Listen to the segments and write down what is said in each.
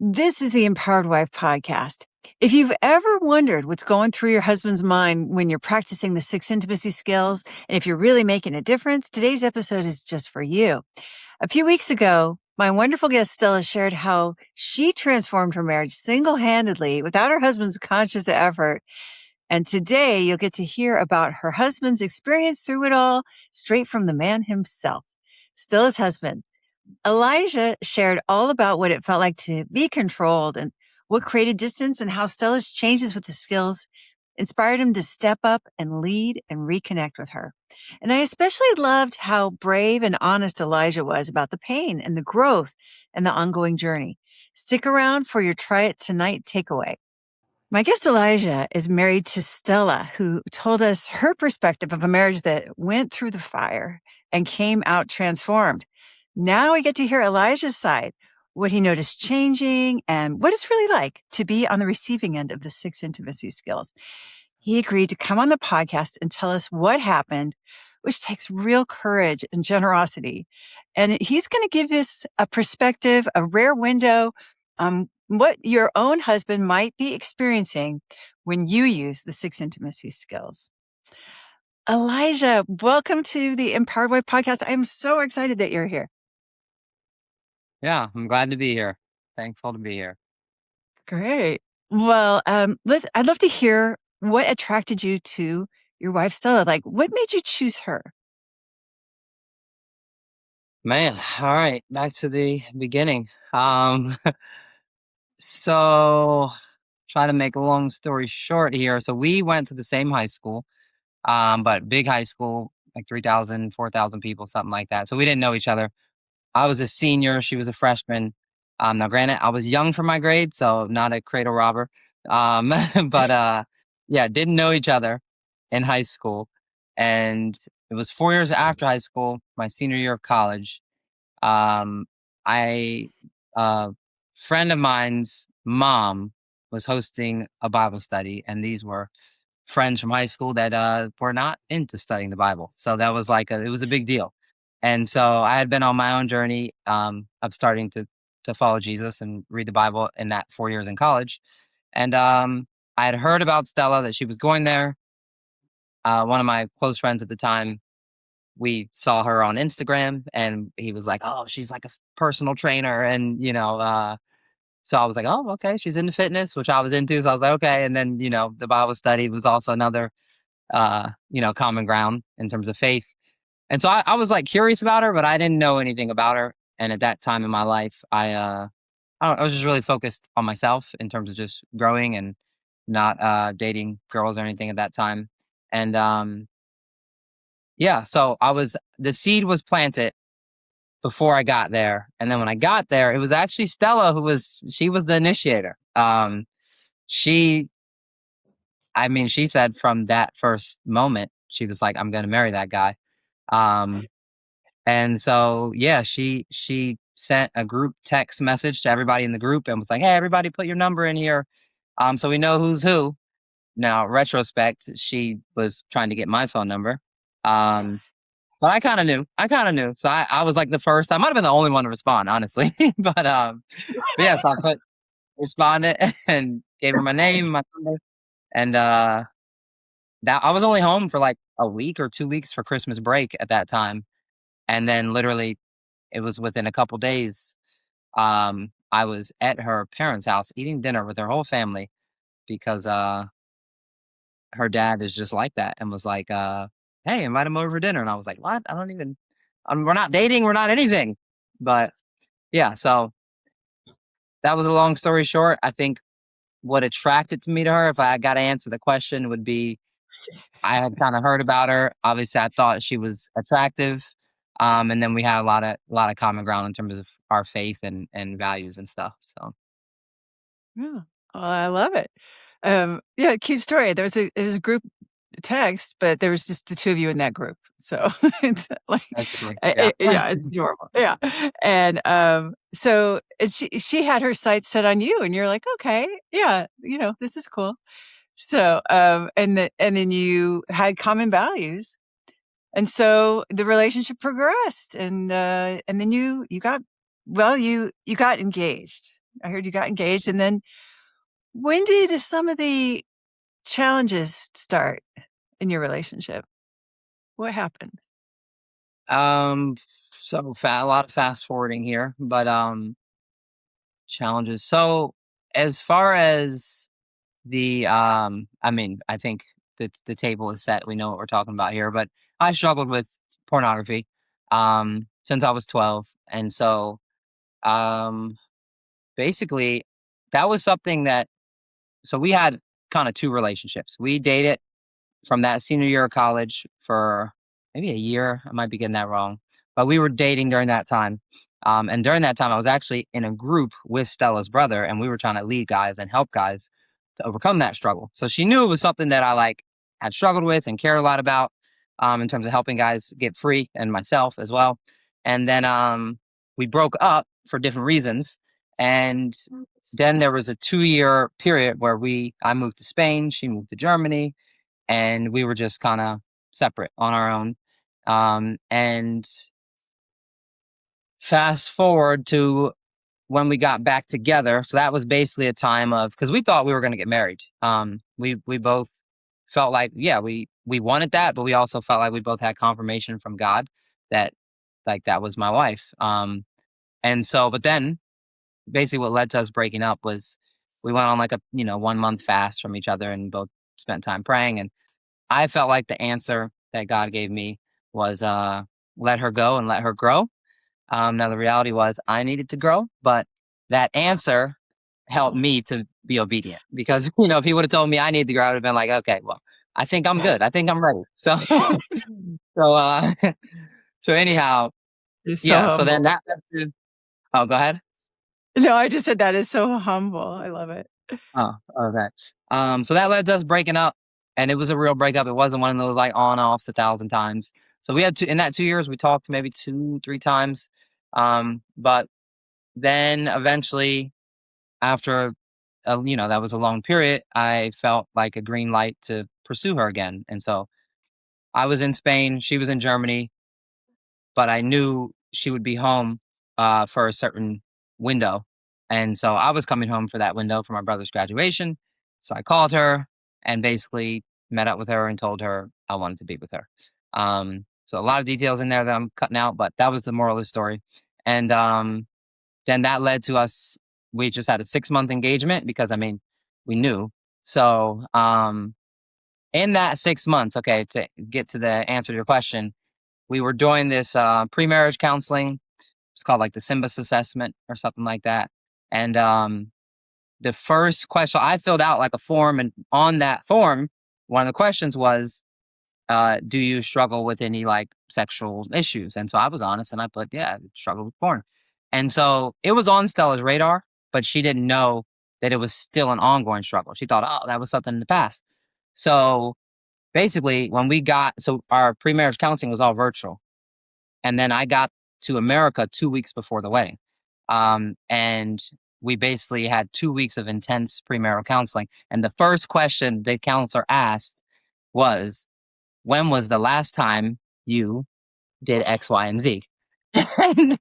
This is the Empowered Wife podcast. If you've ever wondered what's going through your husband's mind when you're practicing the 6 intimacy skills, and if you're really making a difference, today's episode is just for you. A few weeks ago, my wonderful guest Stella shared how she transformed her marriage single-handedly without her husband's conscious effort. And today you'll get to hear about her husband's experience through it all, straight from the man himself. Stella's husband, Elijah, shared all about what it felt like to be controlled and what created distance, and how Stella's changes with the skills inspired him to step up and lead and reconnect with her. And I especially loved how brave and honest Elijah was about the pain and the growth and the ongoing journey. Stick around for your Try It Tonight takeaway. My guest Elijah is married to Stella, who told us her perspective of a marriage that went through the fire and came out transformed. Now we get to hear Elijah's side, what he noticed changing, and what it's really like to be on the receiving end of the 6 intimacy skills. He agreed to come on the podcast and tell us what happened, which takes real courage and generosity. And he's going to give us a perspective, a rare window, what your own husband might be experiencing when you use the 6 intimacy skills. Elijah, welcome to the Empowered Wife podcast. I'm so excited that you're here. Yeah, I'm glad to be here. Thankful to be here. Great. Well, I'd love to hear what attracted you to your wife, Stella. Like, what made you choose her? Man, all right, back to the beginning. So try to make a long story short here. So we went to the same high school, but big high school, like 3,000, 4,000 people, something like that. So we didn't know each other. I was a senior, she was a freshman. Now granted, I was young for my grade, so not a cradle robber. But yeah, didn't know each other in high school. And it was 4 years after high school, my senior year of college. I a friend of mine's mom was hosting a Bible study, and these were friends from high school that were not into studying the Bible. So that was like it was a big deal. And so I had been on my own journey of starting to follow Jesus and read the Bible in that 4 years in college. And I had heard about Stella, that she was going there. One of my close friends at the time, we saw her on Instagram, and he was like, "Oh, she's like a personal trainer," and so I was like, "Oh, okay, she's into fitness," which I was into. So I was like, "Okay." And then the Bible study was also another common ground in terms of faith. And so I was like curious about her, but I didn't know anything about her. And at that time in my life, I was just really focused on myself in terms of just growing and not dating girls or anything at that time. And yeah, so the seed was planted before I got there. And then when I got there, it was actually Stella she was the initiator. She said from that first moment, she was like, "I'm going to marry that guy." And so, yeah, she sent a group text message to everybody in the group and was like, "Hey, everybody put your number in here. So we know who's who." Now, retrospect, she was trying to get my phone number. But I kind of knew. So I was like the first. I might have been the only one to respond, honestly. but yeah, so responded and gave her my name, my number, and that I was only home for like a week or 2 weeks for Christmas break at that time, and then literally it was within a couple days. I was at her parents' house eating dinner with her whole family because her dad is just like that, and was like, "Hey, invite him over for dinner." And I was like, "What? We're not dating. We're not anything." But yeah, so that was a long story short. I think what attracted me to her, if I got to answer the question, would be I had kind of heard about her. Obviously, I thought she was attractive. And then we had a lot of common ground in terms of our faith and values and stuff. So Yeah, well, I love it. Yeah, cute story. It was a group text, but there was just the two of you in that group. So it's like, basically, yeah. yeah, it's adorable. Yeah. And so she had her sights set on you, and you're like, okay, yeah, this is cool. So and then you had common values, and so the relationship progressed, and then you got engaged. I heard you got engaged. And then when did some of the challenges start in your relationship? What happened? So a lot of fast forwarding here, but challenges. So as far as I mean, I think the table is set. We know what we're talking about here, but I struggled with pornography since I was 12. And so um basically that was something that so we had kind of two relationships. We dated from that senior year of college for maybe a year. I might be getting that wrong, but we were dating during that time. And during that time, I was actually in a group with Stella's brother, and we were trying to lead guys and help guys to overcome that struggle. So she knew it was something that I like had struggled with and cared a lot about in terms of helping guys get free and myself as well. And then we broke up for different reasons, and then there was a 2-year period where I moved to Spain, she moved to Germany, and we were just kind of separate on our own. And fast forward to when we got back together. So that was basically a time of because we thought we were going to get married. We both felt like we wanted that, but we also felt like we both had confirmation from God that like that was my wife. And so, but then basically what led to us breaking up was we went on like a 1 month fast from each other and both spent time praying. And I felt like the answer that God gave me was let her go and let her grow. Now the reality was I needed to grow, but that answer helped me to be obedient because if he would have told me I need to grow, I would have been like, okay, well, I think I'm good. I think I'm ready. So, so, so anyhow, You're so yeah. So then humble. oh, go ahead. No, I just said that is so humble. I love it. Oh, okay. So that led to us breaking up, and it was a real breakup. It wasn't one of those like on offs 1,000 times. So we had in that 2 years we talked maybe 2, 3 times. But then eventually, after that was a long period, I felt like a green light to pursue her again. And so I was in Spain, she was in Germany, but I knew she would be home for a certain window. And so I was coming home for that window for my brother's graduation. So I called her and basically met up with her and told her I wanted to be with her. So a lot of details in there that I'm cutting out, but that was the moral of the story. And then that led to us, we just had a 6-month engagement because I mean, we knew. So in that 6 months, okay, to get to the answer to your question, we were doing this pre-marriage counseling. It's called like the Symbis assessment or something like that. And the first question I filled out like a form, and on that form, one of the questions was, "Do you struggle with any like sexual issues?" And so I was honest, and I put, "Yeah, I struggle with porn." And so it was on Stella's radar, but she didn't know that it was still an ongoing struggle. She thought, "Oh, that was something in the past." So basically, so our pre-marriage counseling was all virtual. And then I got to America 2 weeks before the wedding. And we basically had 2 weeks of intense premarital counseling. And the first question the counselor asked was, when was the last time you did X, Y, and Z? And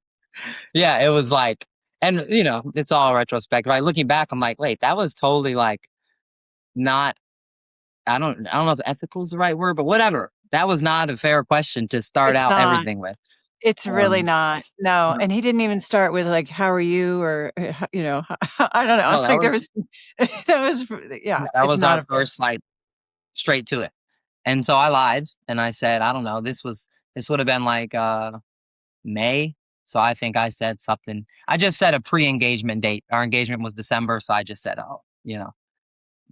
yeah, it was like, and it's all retrospective. Right? Looking back, I'm like, wait, that was totally like not, I don't know if ethical is the right word, but whatever. That was not a fair question to start It's out not. everything with. It's really Um, not. No, no, and he didn't even start with, like, "How are you?" or, I don't know, no, that like, there was was that was yeah, Yeah, that it's was not our a fair. first, like, straight to it. And so I lied, and I said, "I don't know, this would have been, like, May." So I think I said something I just said a pre-engagement date. Our engagement was December, so I just said, "Oh,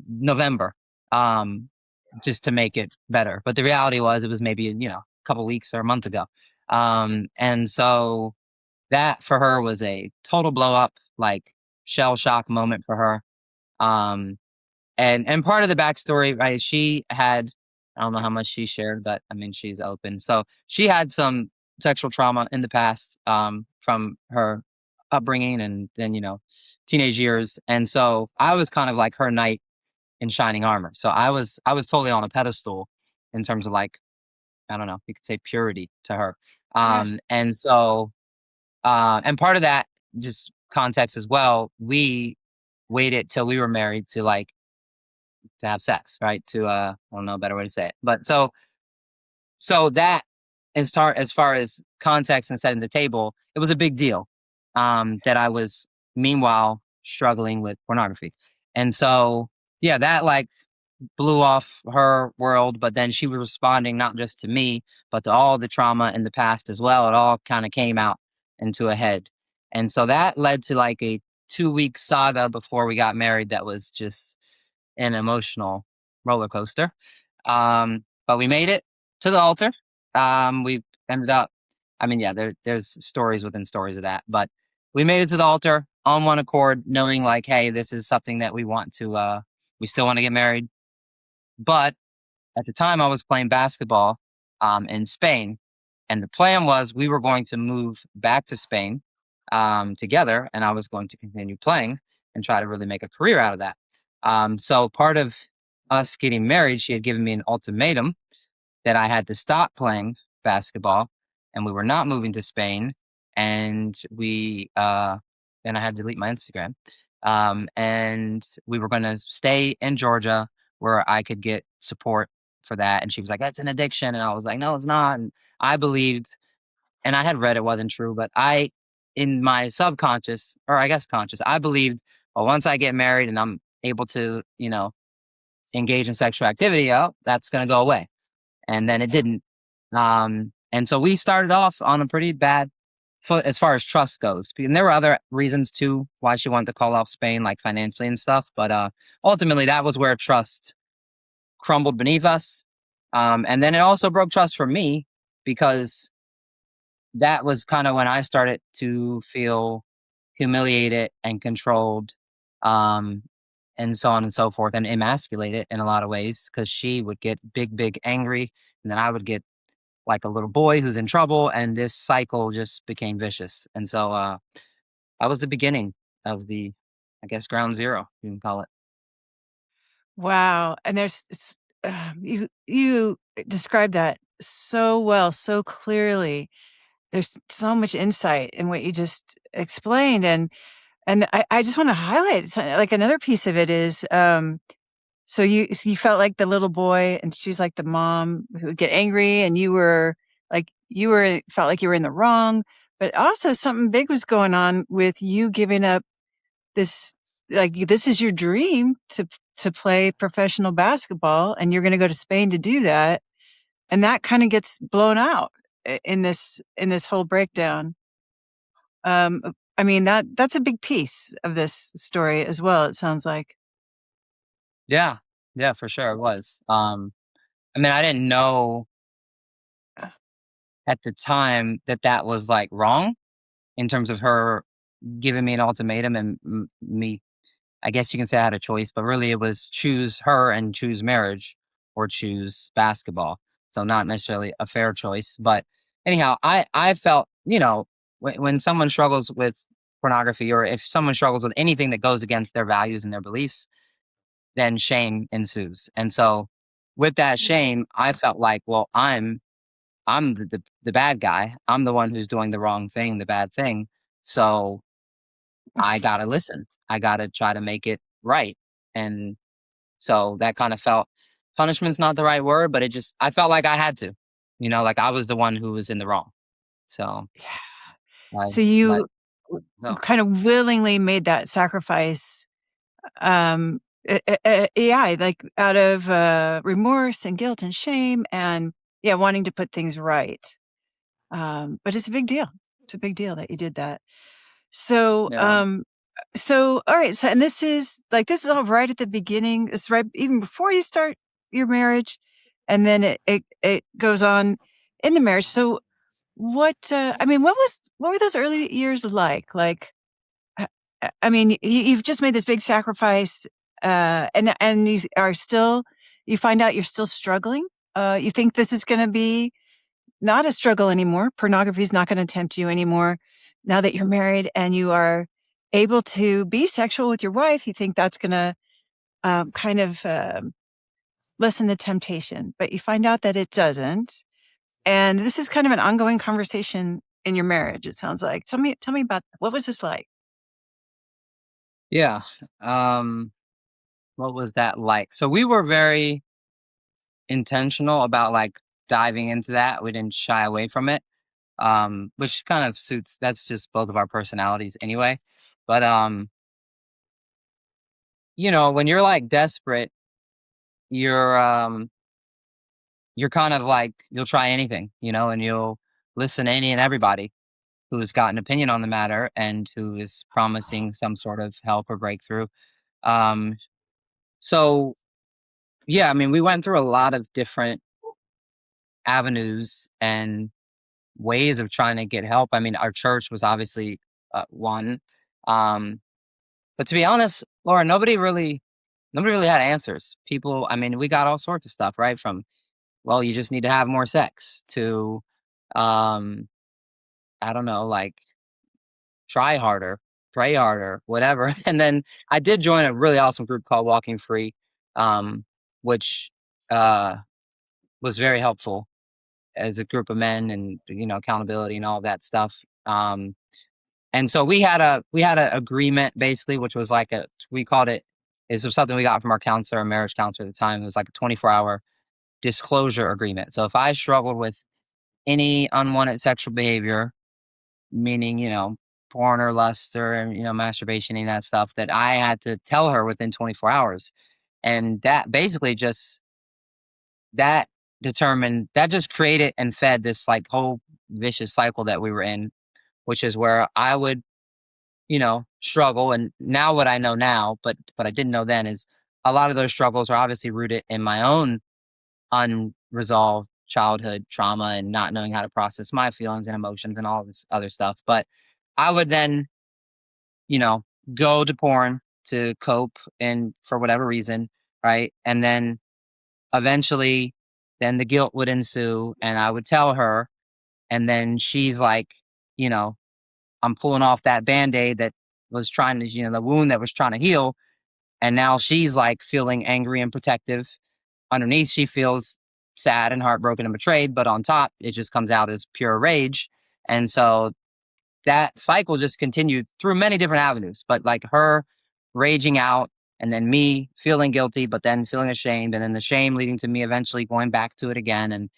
November," um, just to make it better. But the reality was it was maybe, a couple weeks or a month ago. And so that for her was a total blow up, like, shell shock moment for her. Um and part of the backstory, right? She had, I don't know how much she shared, but I mean, she's open. So she had some sexual trauma in the past from her upbringing and then teenage years, and so I was kind of like her knight in shining armor. So I was totally on a pedestal in terms of like I don't know, you could say purity to her. Yeah. And so and part of that just context as well, we waited till we were married to have sex, right? I don't know a better way to say it. But so that as far as context and setting the table, it was a big deal. That I was meanwhile struggling with pornography. And so yeah, that blew off her world, but then she was responding not just to me, but to all the trauma in the past as well. It all kind of came out into a head. And so that led to a 2-week saga before we got married that was just an emotional roller coaster. But we made it to the altar. We ended up, I mean, yeah, there's stories within stories of that, but we made it to the altar on one accord, knowing hey, this is something that we still want to get married. But at the time, I was playing basketball in Spain, and the plan was we were going to move back to Spain together, and I was going to continue playing and try to really make a career out of that. So part of us getting married, she had given me an ultimatum that I had to stop playing basketball, and we were not moving to Spain, and then I had to delete my Instagram, and we were going to stay in Georgia where I could get support for that. And she was like, "That's an addiction," and I was like, "No, it's not." And I believed, and I had read it wasn't true, but in my subconscious, or I guess conscious, I believed, well, once I get married and I'm able to, engage in sexual activity, oh, that's going to go away. And then it didn't. And so we started off on a pretty bad foot as far as trust goes. And there were other reasons too why she wanted to call off Spain, like financially and stuff. But ultimately, that was where trust crumbled beneath us. And then it also broke trust for me because that was kind of when I started to feel humiliated and controlled, and so on and so forth, and emasculated in a lot of ways because she would get big angry, and then I would get like a little boy who's in trouble, and this cycle just became vicious. And so that was the beginning of I guess, ground zero, you can call it. Wow. And you described that so well, so clearly. There's so much insight in what you just explained. And I just want to highlight another piece of it is, so you felt like the little boy and she's like the mom who would get angry, and felt like you were in the wrong, but also something big was going on with you giving up this, this is your dream to play professional basketball, and you're going to go to Spain to do that. And that kind of gets blown out in this whole breakdown. I mean, that's a big piece of this story as well, it sounds like. Yeah, yeah, for sure it was. I mean, I didn't know at the time that was wrong in terms of her giving me an ultimatum and me. I guess you can say I had a choice, but really it was choose her and choose marriage or choose basketball. So not necessarily a fair choice, but anyhow, I felt, when someone struggles with pornography, or if someone struggles with anything that goes against their values and their beliefs, then shame ensues. And so with that shame, I felt like, well, I'm the bad guy. I'm the one who's doing the wrong thing, the bad thing. So I gotta listen. I gotta try to make it right. And so that kind of felt, punishment's not the right word, but I felt like I had to, like I was the one who was in the wrong. So Yeah. I So let you go. kind of willingly made that sacrifice, yeah, like out of remorse and guilt and shame, and yeah, wanting to put things right. But it's a big deal. It's a big deal that you did that. So, Yeah. all right. So, and this is all right at the beginning. It's right even before you start your marriage, and then it goes on in the marriage. So, I mean, what were those early years like? Uh, I mean, you've just made this big sacrifice, and you find out you're still struggling. You think this is going to be not a struggle anymore. Pornography is not going to tempt you anymore. Now that you're married and you are able to be sexual with your wife, you think that's going to kind of lessen the temptation, but you find out that it doesn't. And this is kind of an ongoing conversation in your marriage, it sounds like. Tell me about what was this like? Yeah. What was that like? So we were very intentional about like diving into that. We didn't shy away from it. Which kind of suits, that's just both of our personalities anyway. But when you're like desperate, you're you're kind of like you'll try anything, and you'll listen to any and everybody who's got an opinion on the matter and who is promising some sort of help or breakthrough. Um, so yeah, I mean, we went through a lot of different avenues and ways of trying to get help. I mean, our church was obviously one. Um, but to be honest, Laura, nobody really had answers. People, I mean, we got all sorts of stuff, right? From, well, you just need to have more sex to, um, I don't know, like try harder, pray harder, whatever. And then I did join a really awesome group called Walking Free, which uh, was very helpful as a group of men, and accountability and all that stuff. And so we had a agreement basically, which was like we called it, is something we got from our counselor, our marriage counselor at the time. It was like a 24-hour disclosure agreement. So if I struggled with any unwanted sexual behavior, meaning, porn or lust or, masturbation and that stuff, that I had to tell her within 24 hours. And that basically that that just created and fed this like whole vicious cycle that we were in, which is where I would, struggle. And now what I know now, but I didn't know then, is a lot of those struggles are obviously rooted in my own unresolved childhood trauma and not knowing how to process my feelings and emotions and all this other stuff. But I would then, you know, go to porn to cope and for whatever reason, right? And then eventually then the guilt would ensue and I would tell her, and then she's like, you know, I'm pulling off that band-aid that was trying to, the wound that was trying to heal. And now she's like feeling angry and protective. Underneath, she feels sad and heartbroken and betrayed, but on top, it just comes out as pure rage. And so that cycle just continued through many different avenues, but like her raging out and then me feeling guilty, but then feeling ashamed, and then the shame leading to me eventually going back to it again. And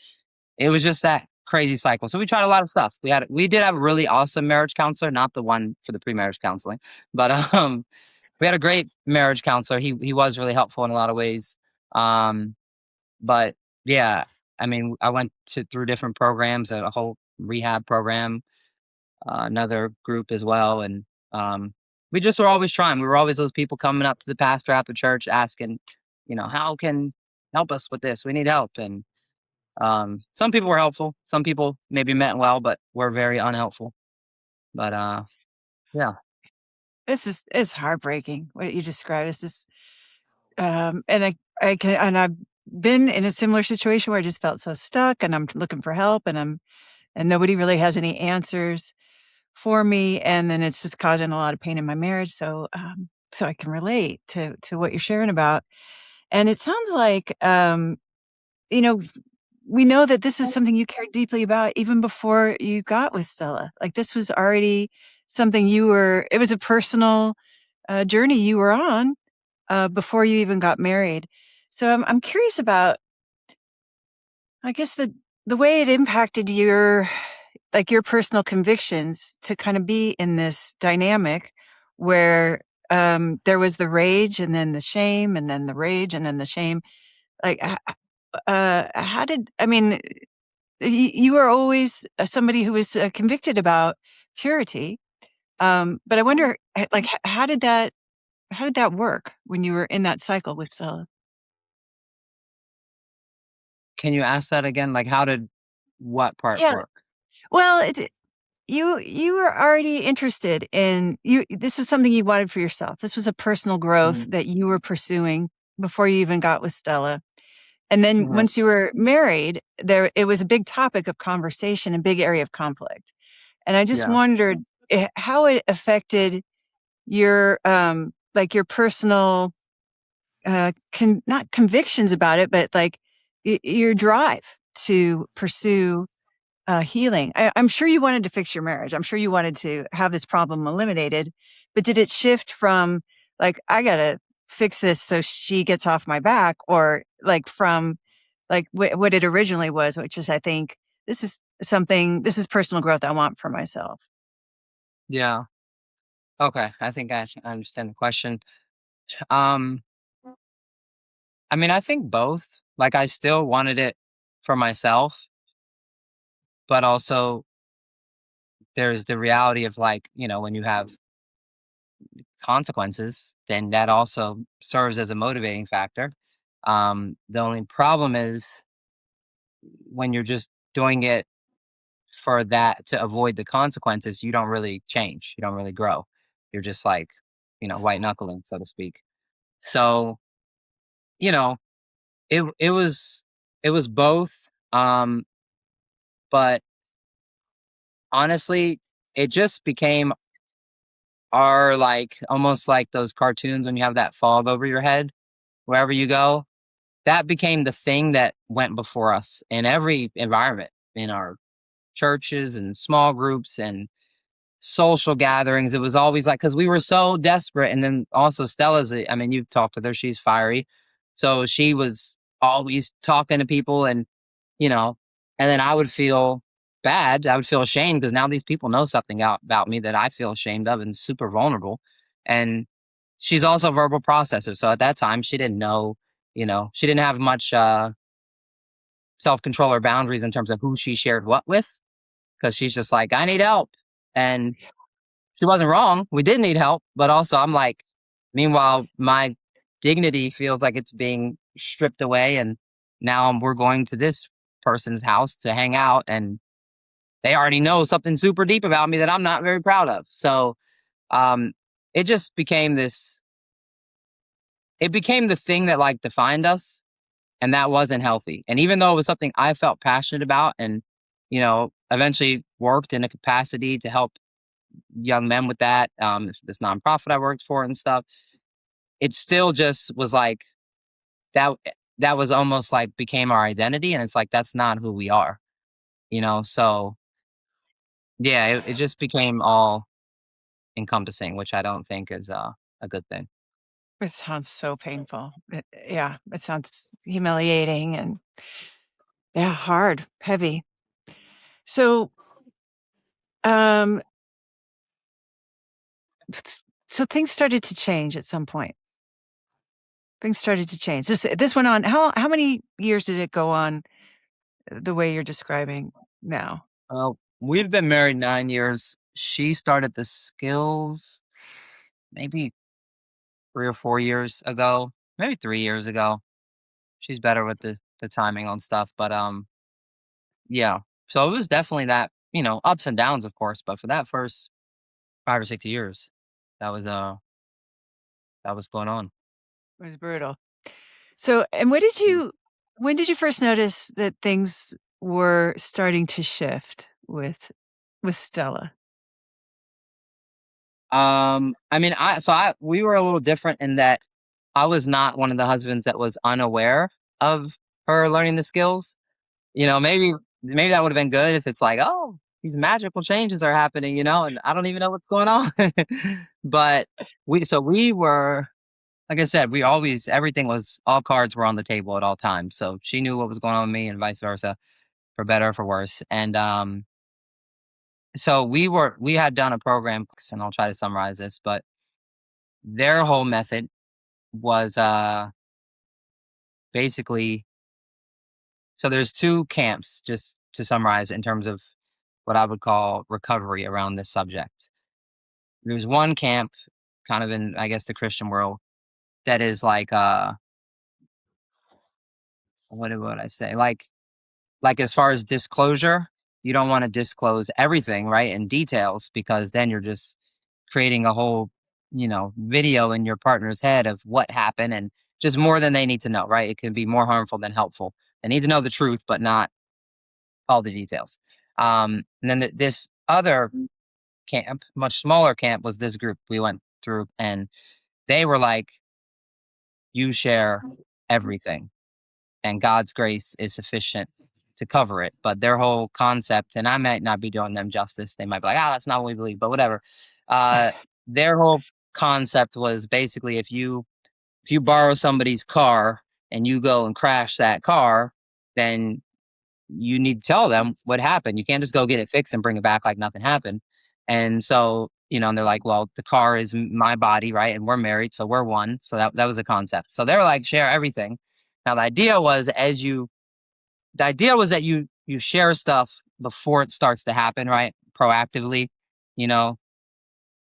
it was just that crazy cycle. So we tried a lot of stuff. We did have a really awesome marriage counselor, not the one for the pre-marriage counseling, but we had a great marriage counselor. He was really helpful in a lot of ways. Um, but yeah, I mean, I went through different programs, a whole rehab program, another group as well, and we just were always trying. We were always those people coming up to the pastor after church asking, how can help us with this? We need help. And some people were helpful. Some people maybe meant well, but were very unhelpful. But yeah. It's heartbreaking what you described. It's just, and I've been in a similar situation where I just felt so stuck and I'm looking for help and nobody really has any answers for me. And then it's just causing a lot of pain in my marriage. So I can relate to what you're sharing about. And it sounds like, you know, we know that this is something you cared deeply about even before you got with Stella. Like this was already something it was a personal journey you were on before you even got married. So I'm curious about, I guess, the way it impacted your personal convictions to kind of be in this dynamic where there was the rage and then the shame and then the rage and then the shame. Like, how did, I mean, you were always somebody who was convicted about purity. But I wonder, like, how did that work when you were in that cycle with Stella? Can you ask that again? Like, how did what part Yeah. work? Well, you were already interested in you. This was something you wanted for yourself. This was a personal growth Mhm. that you were pursuing before you even got with Stella. And then Right. once you were married, it was a big topic of conversation, a big area of conflict. And I just Yeah. wondered how it affected your your personal not convictions about it, but like your drive to pursue healing. I'm sure you wanted to fix your marriage. I'm sure you wanted to have this problem eliminated, but did it shift from like, I gotta fix this so she gets off my back, or like from like what it originally was, which is, I think this is personal growth I want for myself. Yeah. Okay. I think I understand the question. Um, I mean, I think both. Like, I still wanted it for myself, but also there's the reality of, like, when you have consequences, then that also serves as a motivating factor. The only problem is when you're just doing it for that to avoid the consequences, you don't really change. You don't really grow. You're just like, white knuckling, so to speak. So, you know, it was both. But honestly, it just became our, like, almost like those cartoons when you have that fog over your head wherever you go. That became the thing that went before us in every environment, in our churches and small groups and social gatherings. It was always like, because we were so desperate. And then also I mean, you've talked with her, she's fiery. So she was always talking to people, you know, and then I would feel bad. I would feel ashamed because now these people know something about me that I feel ashamed of and super vulnerable. And she's also a verbal processor. So at that time, she didn't know, she didn't have much self control or boundaries in terms of who she shared what with, because she's just like, I need help. And she wasn't wrong. We did need help. But also, I'm like, meanwhile, my dignity feels like it's being stripped away. And now we're going to this person's house to hang out. And they already know something super deep about me that I'm not very proud of. So um, it just became it became the thing that, like, defined us. And that wasn't healthy. And even though it was something I felt passionate about and, eventually worked in a capacity to help young men with that, this nonprofit I worked for and stuff, it still just was like that. That was almost like became our identity, and it's like that's not who we are, So yeah, it just became all encompassing, which I don't think is a good thing. It sounds so painful. Yeah, it sounds humiliating and, yeah, hard, heavy. So, um, so things started to change at some point. Things started to change. This went on. How many years did it go on the way you're describing now? We've been married 9 years. She started the skills maybe 3 or 4 years ago, maybe 3 years ago. She's better with the timing on stuff, but yeah. So it was definitely that, ups and downs, of course, but for that first 5 or 6 years, that was that was going on. It was brutal. So, and when did you first notice that things were starting to shift with Stella? I mean, we were a little different in that I was not one of the husbands that was unaware of her learning the skills. Maybe that would have been good if it's like, oh, these magical changes are happening, and I don't even know what's going on. But we were, like I said, everything was, all cards were on the table at all times. So she knew what was going on with me and vice versa, for better or for worse. And so we had done a program, and I'll try to summarize this, but their whole method was basically, so there's two camps, just to summarize, in terms of what I would call recovery around this subject. There's one camp, kind of in, I guess, the Christian world, that is like what would I say? Like as far as disclosure, you don't want to disclose everything, right, in details, because then you're just creating a whole, video in your partner's head of what happened, and just more than they need to know, right? It can be more harmful than helpful. They need to know the truth, but not all the details. And then this other camp, much smaller camp, was this group we went through, and they were like, you share everything, and God's grace is sufficient to cover it. But their whole concept, and I might not be doing them justice, they might be like, that's not what we believe, but whatever. Uh, their whole concept was basically if you borrow somebody's car and you go and crash that car, then you need to tell them what happened. You can't just go get it fixed and bring it back like nothing happened. And so, and they're like, well, the car is my body, right? And we're married, so we're one. So that was the concept. So they're like, share everything. Now the idea was that you share stuff before it starts to happen, right? Proactively, you know,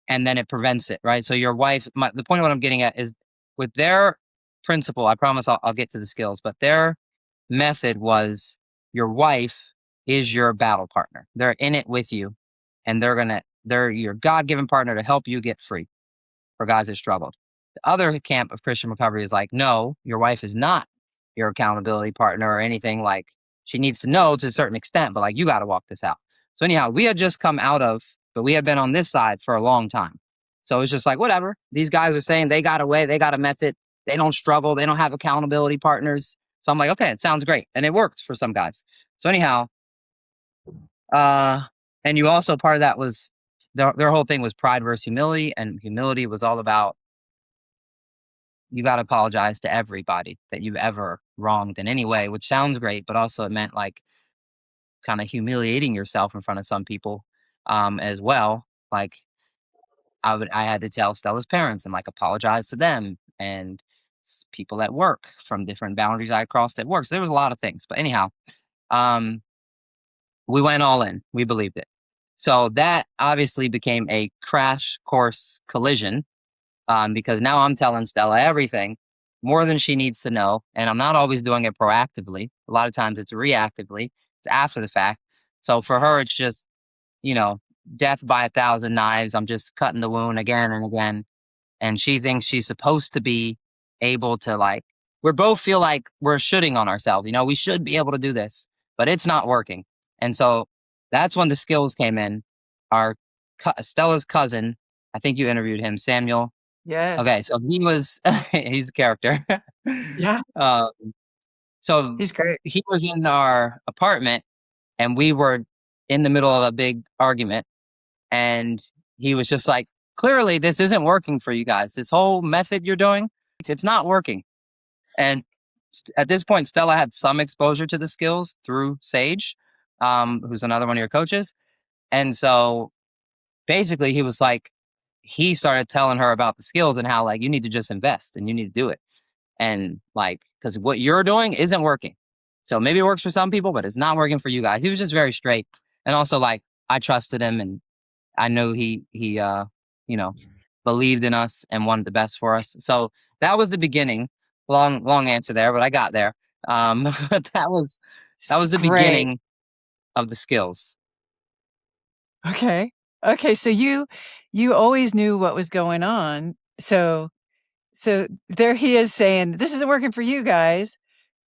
and then it prevents it, right? So your wife, the point of what I'm getting at is with their principle, I promise I'll get to the skills, but their method was your wife is your battle partner. They're in it with you, and they're your God-given partner to help you get free for guys that struggled. The other camp of Christian recovery is like, no, your wife is not your accountability partner or anything. Like, she needs to know to a certain extent, but like, you got to walk this out. So anyhow, we had just come out of, but we had been on this side for a long time. So it's just like, whatever. These guys are saying they got a way, they got a method. They don't struggle. They don't have accountability partners. So I'm like, okay, it sounds great. And it worked for some guys. So anyhow, and you also, part of that was their whole thing was pride versus humility. And humility was all about, you got to apologize to everybody that you've ever wronged in any way, which sounds great, but also it meant like kind of humiliating yourself in front of some people as well. Like I had to tell Stella's parents and like apologize to them and people at work from different boundaries I crossed at work. So there was a lot of things, but anyhow, we went all in. We believed it. So that obviously became a crash course collision because now I'm telling Stella everything more than she needs to know. And I'm not always doing it proactively. A lot of times it's reactively, it's after the fact. So for her, it's just, death by 1,000 knives. I'm just cutting the wound again and again. And she thinks she's supposed to be able to, like, we both feel like we're shooting on ourselves. We should be able to do this, but it's not working. And so that's when the skills came in. Our Stella's cousin, I think you interviewed him, Samuel. Yes. Okay, so he's a character. Yeah. uh, so He's great. he was in our apartment and we were in the middle of a big argument. And he was just like, clearly this isn't working for you guys. This whole method you're doing, it's not working. And at this point, Stella had some exposure to the skills through Sage, who's another one of your coaches. And so basically he was like, he started telling her about the skills and how like, you need to just invest and you need to do it. And like, because what you're doing isn't working. So maybe it works for some people, but it's not working for you guys. He was just very straight. And also like, I trusted him and I know he believed in us and wanted the best for us. So that was the beginning. Long answer there, but I got there. But that was the Great. beginning of the skills. Okay. Okay. So you always knew what was going on. So there he is saying, this isn't working for you guys.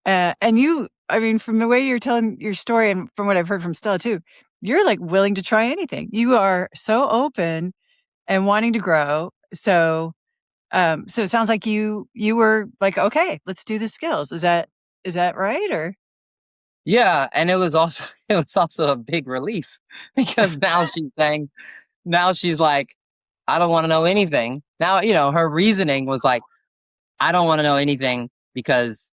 And I mean, from the way you're telling your story and from what I've heard from Stella too, you're like willing to try anything. You are so open and wanting to grow. So it sounds like you were like, okay, let's do the skills. Is that right? Or Yeah, and it was also a big relief because now she's like, I don't want to know anything. Now, her reasoning was like, I don't want to know anything because,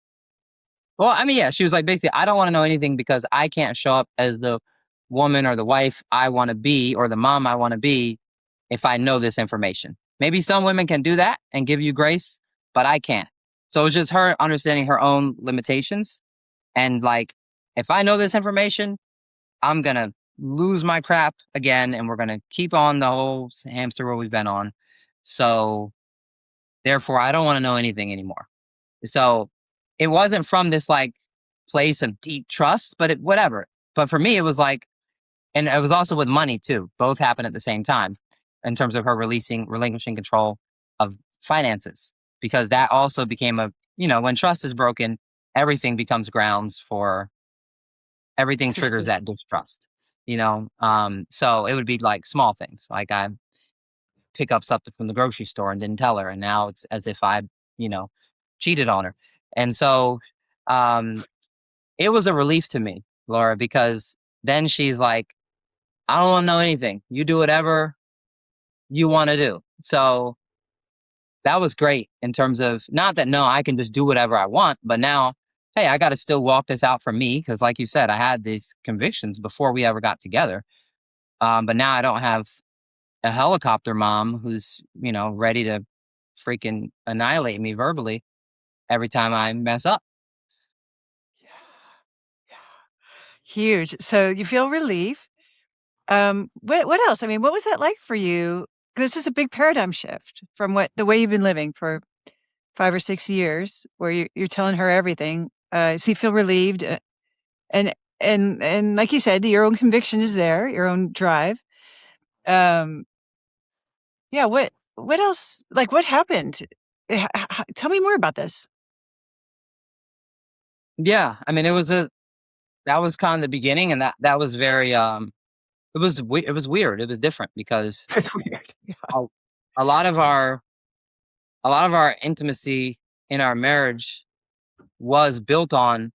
well, I mean, yeah, she was like, basically, I don't want to know anything because I can't show up as the woman or the wife I want to be or the mom I want to be if I know this information. Maybe some women can do that and give you grace, but I can't. So it was just her understanding her own limitations. And like, if I know this information, I'm going to lose my crap again and we're going to keep on the whole hamster wheel we've been on. So therefore, I don't want to know anything anymore. So it wasn't from this like place of deep trust, but whatever. But for me, it was like, and it was also with money too. Both happened at the same time in terms of her relinquishing control of finances, because that also became when trust is broken, everything becomes grounds for everything triggers that distrust, so it would be like small things. Like I pick up something from the grocery store and didn't tell her. And now it's as if I, cheated on her. And so, it was a relief to me, Laura, because then she's like, I don't want to know anything. You do whatever you want to do. So that was great in terms of not that, no, I can just do whatever I want, but now, hey, I got to still walk this out for me. Cause like you said, I had these convictions before we ever got together. But now I don't have a helicopter mom who's, ready to freaking annihilate me verbally every time I mess up. Yeah. Yeah. Huge. So you feel relief. What else? I mean, what was that like for you? This is a big paradigm shift from the way you've been living for 5 or 6 years, where you're telling her everything. So you feel relieved, and and like you said, your own conviction is there, your own drive. Um, yeah. What else? Like, what happened? Tell me more about this. Yeah. I mean, that was kind of the beginning, and that was very, it was weird. It was different because It's weird. Yeah. a, a lot of our, a lot of our intimacy in our marriage was built on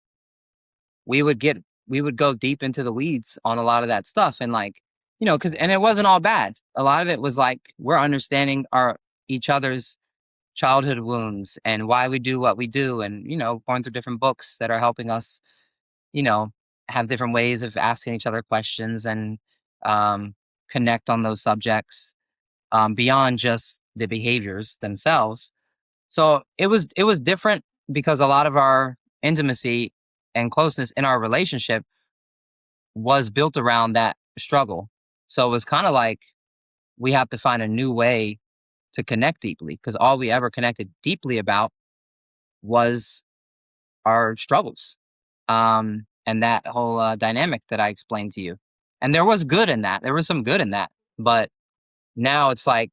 we would get we would go deep into the weeds on a lot of that stuff, and like, because and it wasn't all bad. A lot of it was like we're understanding our each other's childhood wounds and why we do what we do, and going through different books that are helping us, you know have different ways of asking each other questions and um, connect on those subjects, beyond just the behaviors themselves. So it was different because a lot of our intimacy and closeness in our relationship was built around that struggle. So it was kind of like we have to find a new way to connect deeply, because all we ever connected deeply about was our struggles, and that whole dynamic that I explained to you. And there was good in that. There was some good in that, but now it's like,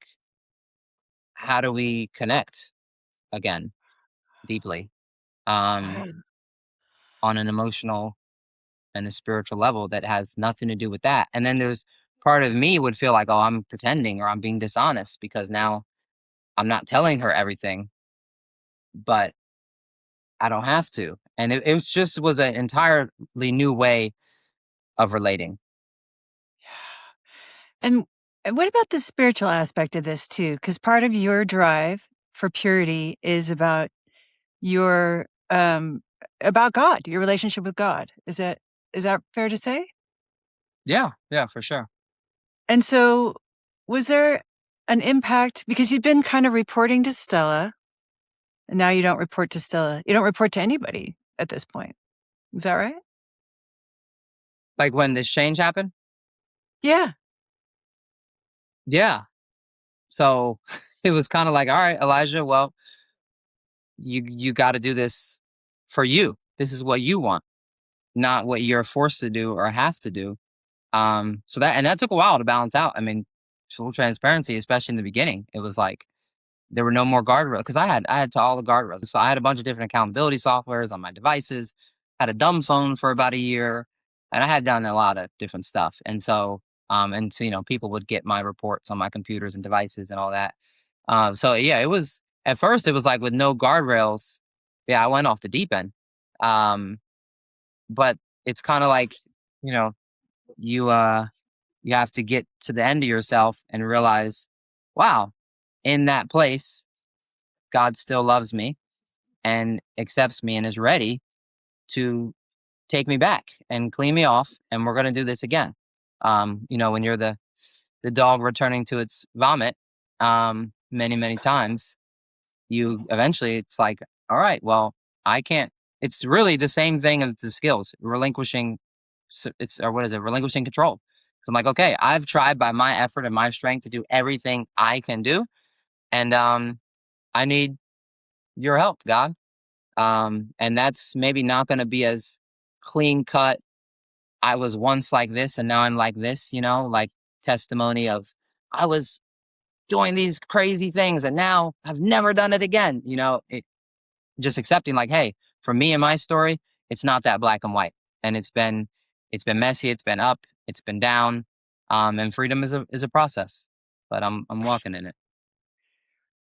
how do we connect again deeply, um, Right. on an emotional and a spiritual level that has nothing to do with that? And then there's part of me would feel like, oh, I'm pretending or I'm being dishonest because now I'm not telling her everything, but I don't have to. And it was an entirely new way of relating. And what about the spiritual aspect of this too? Because part of your drive for purity is your about God, your relationship with God. Is that fair to say? Yeah, yeah, for sure. And so, was there an impact because you've been kind of reporting to Stella, and now you don't report to Stella. You don't report to anybody at this point. Is that right? Like when this change happened. Yeah. Yeah. So it was kind of like, all right, Elijah, well, you got to do this for you. This is what you want, not what you're forced to do or have to do. So that took a while to balance out. I mean, full transparency, especially in the beginning, it was like there were no more guardrails because I had to all the guardrails. So I had a bunch of different accountability softwares on my devices, had a dumb phone for about a year, and I had done a lot of different stuff. And so people would get my reports on my computers and devices and all that. So yeah, it was at first it was like with no guardrails. Yeah, I went off the deep end. Um, but it's kind of like, you know, you you have to get to the end of yourself and realize, wow, in that place, God still loves me and accepts me and is ready to take me back and clean me off, and we're going to do this again. When you're the dog returning to its vomit, many times, you eventually it's like, all right, well, I can't. It's really the same thing as the skills, relinquishing. It's or what is it? Relinquishing control. So I'm like, okay, I've tried by my effort and my strength to do everything I can do, and I need your help, God. And that's maybe not going to be as clean cut. I was once like this and now I'm like this, like testimony of I was doing these crazy things and now I've never done it again. Just accepting like, hey, for me and my story, it's not that black and white. And it's been messy, it's been up, it's been down. And freedom is a process, but I'm walking in it.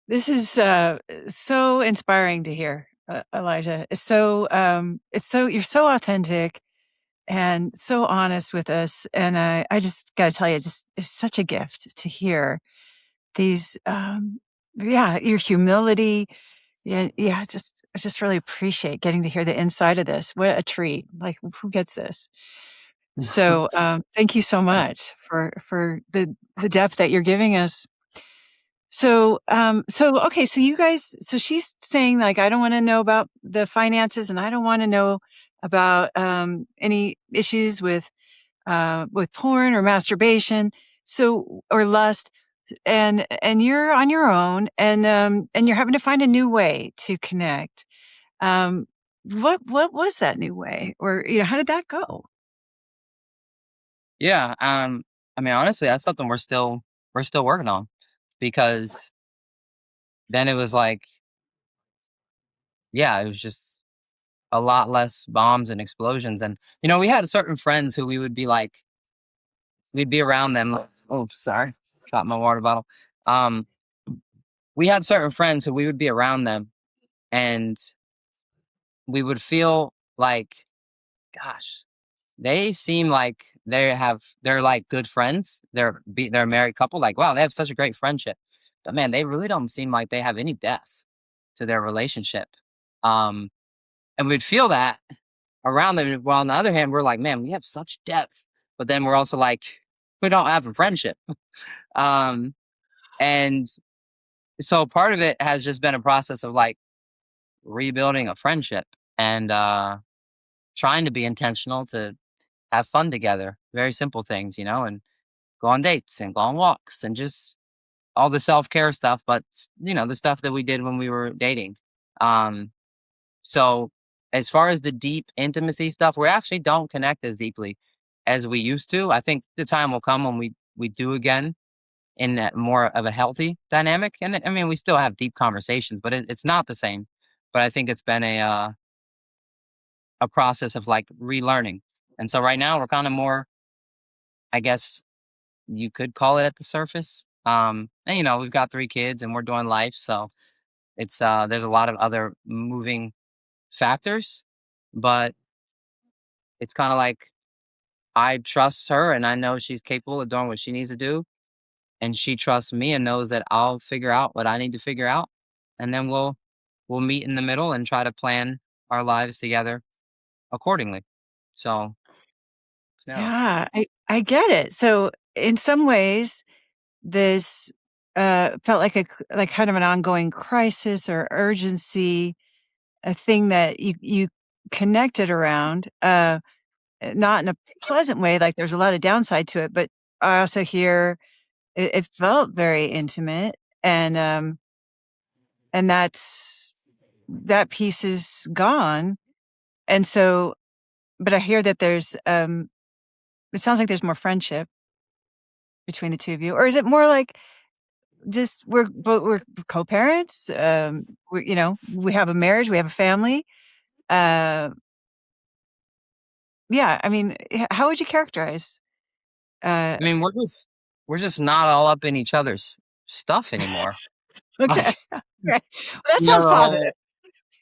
This is so inspiring to hear, Elijah. It's so you're so authentic and so honest with us, and I just got to tell you, just it's such a gift to hear these. Yeah, your humility. Yeah, yeah, I just really appreciate getting to hear the inside of this. What a treat. Like, who gets this? So, thank you so much for the depth that you're giving us. So, okay, so you guys, so she's saying like, I don't want to know about the finances, and I don't want to know about any issues with porn or masturbation, so or lust, and you're on your own, and you're having to find a new way to connect. Um, what was that new way, or how did that go? Yeah, I mean, honestly, that's something we're still working on because then it was like, yeah, it was just a lot less bombs and explosions, and we had certain friends who we would be like, we'd be around them. Oh, sorry, dropped my water bottle. Um, we had certain friends who we would be around them, and we would feel like, gosh, they seem like they're like good friends. They're a married couple. Like, wow, they have such a great friendship. But man, they really don't seem like they have any depth to their relationship. Um, and we'd feel that around them. While on the other hand, we're like, man, we have such depth. But then we're also like, we don't have a friendship. Um, and so part of it has just been a process of like rebuilding a friendship and trying to be intentional to have fun together. Very simple things, and go on dates and go on walks and just all the self-care stuff, but the stuff that we did when we were dating. Um, so as far as the deep intimacy stuff, we actually don't connect as deeply as we used to. I think the time will come when we do again in that more of a healthy dynamic. And I mean, we still have deep conversations, but it's not the same. But I think it's been a process of like relearning. And so right now we're kind of more, I guess you could call it at the surface. And we've got 3 kids and we're doing life, so it's there's a lot of other moving factors, but it's kind of like I trust her and I know she's capable of doing what she needs to do, and she trusts me and knows that I'll figure out what I need to figure out, and then we'll meet in the middle and try to plan our lives together accordingly. So yeah. Yeah, I get it. So in some ways, this felt like like kind of an ongoing crisis or urgency, a thing that you connected around, not in a pleasant way. Like there's a lot of downside to it, but I also hear it felt very intimate, and that piece is gone. And so, but I hear that there's it sounds like there's more friendship between the two of you, or is it more like just we're co-parents? We have a marriage, we have a family. Uh, yeah, I mean, how would you characterize? Uh, I mean, we're just not all up in each other's stuff anymore. okay, Like, right. Well, that you know, sounds the positive. whole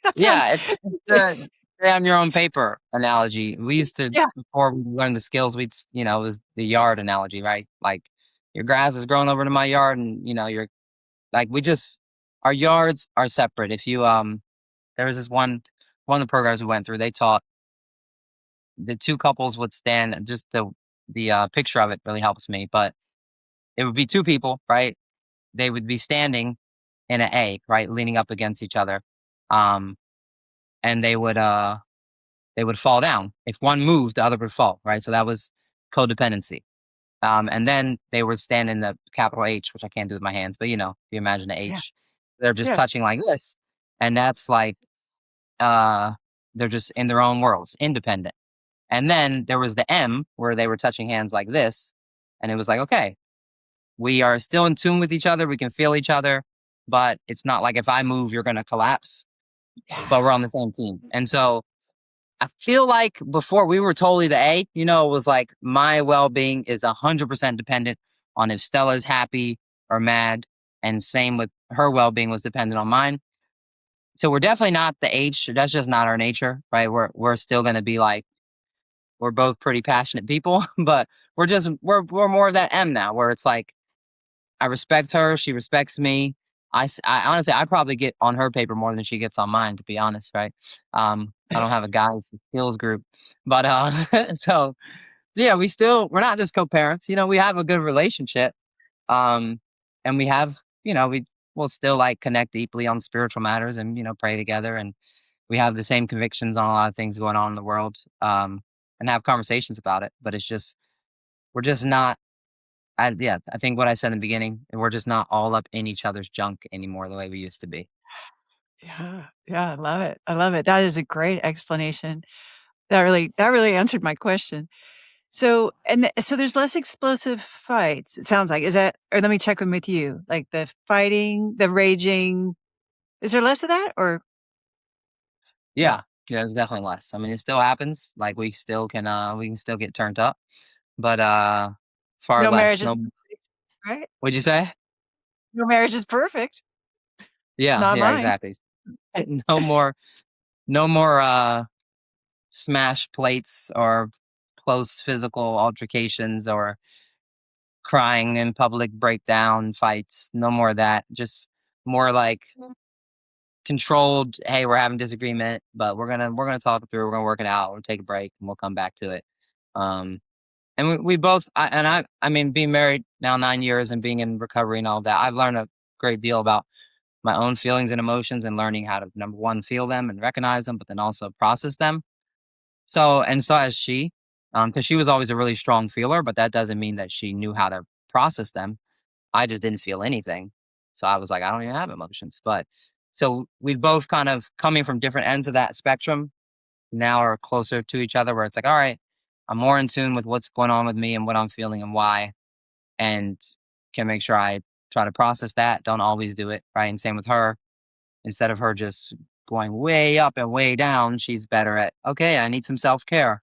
That sounds, yeah, it's the stay on your own paper analogy. We used to, yeah, before we learned the skills, it was the yard analogy, right? Like your grass is growing over to my yard, and you're like, our yards are separate. If you there was this one of the programs we went through. They taught the two couples would stand. Just the picture of it really helps me, but it would be two people, right? They would be standing in an A, right, leaning up against each other, um, and they would fall down. If one moved, the other would fall, right? So that was codependency. And then they would stand in the capital H, which I can't do with my hands, but if you imagine the yeah, H, they're just yeah, touching like this. And that's like, uh, they're just in their own worlds, independent. And then there was the M where they were touching hands like this. And it was like, okay, we are still in tune with each other. We can feel each other, but it's not like if I move, you're going to collapse, but yeah, we're on the same team. And so I feel like before we were totally the A, it was like my well being is 100% dependent on if Stella's happy or mad. And same with her well being was dependent on mine. So we're definitely not the H. That's just not our nature, right? We're still going to be like, we're both pretty passionate people, but we're more of that M now where it's like, I respect her. She respects me. I honestly, I probably get on her paper more than she gets on mine, to be honest, right? I don't have a guys skills group, but so yeah, we're not just co-parents. We have a good relationship, um, and we have, we'll still like connect deeply on spiritual matters and pray together, and we have the same convictions on a lot of things going on in the world, and have conversations about it. But it's just we're just not. Yeah, I think what I said in the beginning, we're just not all up in each other's junk anymore the way we used to be. Yeah, yeah, I love it. I love it. That is a great explanation. That really answered my question. So, so there's less explosive fights, it sounds like. Is that, or let me check in with you. Like the fighting, the raging, is there less of that or no? Yeah, yeah, it's definitely less. I mean, it still happens. Like we can still get turned up, but far No less. marriage is No, perfect, right? what'd you say? No marriage is perfect. Yeah, Not yeah, mine. exactly. No more, no more smash plates or close physical altercations or crying in public breakdown fights. No more of that. Just more like controlled. Hey, we're having disagreement, but we're gonna talk it through. We're gonna work it out. We'll take a break and we'll come back to it. Um, and we both. I mean, being married now 9 years and being in recovery and all that, I've learned a great deal about my own feelings and emotions and learning how to number one feel them and recognize them, but then also process them. So has she, because she was always a really strong feeler, but that doesn't mean that she knew how to process them. I just didn't feel anything. So I was like, I don't even have emotions. But so we've both kind of coming from different ends of that spectrum now are closer to each other where it's like, all right, I'm more in tune with what's going on with me and what I'm feeling and why, and can make sure I try to process that. Don't always do it. Right. And same with her. Instead of her just going way up and way down, she's better at, okay, I need some self care.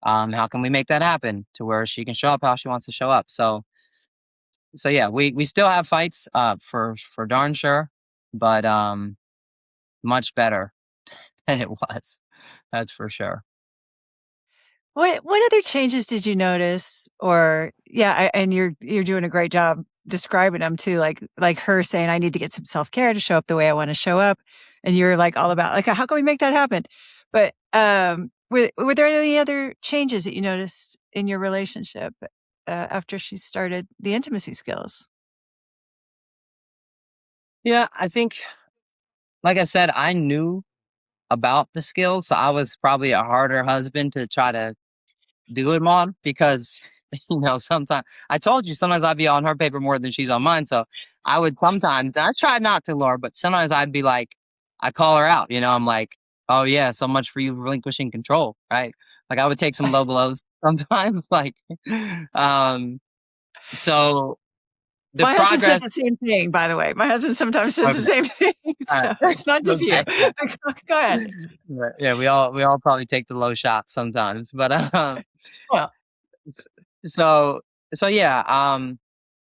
How can we make that happen to where she can show up how she wants to show up? So yeah, we still have fights, for darn sure, but much better than it was. That's for sure. What other changes did you notice? Or yeah, and you're doing a great job describing them too. Like her saying, "I need to get some self care to show up the way I want to show up," and you're like all about like, how can we make that happen? But were there any other changes that you noticed in your relationship after she started the intimacy skills? Yeah, I think, like I said, I knew about the skills, so I was probably a harder husband to try to do it on because sometimes I told you sometimes I'd be on her paper more than she's on mine. So I would sometimes, and I try not to, Laura, but sometimes I'd be like, I call her out. I'm like, oh yeah, so much for you relinquishing control, right? Like I would take some low blows sometimes, like, um. So the My husband says progress. the same thing, by the way. My husband sometimes says the Okay. same thing, Uh, so it's not just you. okay. Yeah. Go ahead. Right, yeah, we all probably take the low shots sometimes, but Well, s- so so yeah,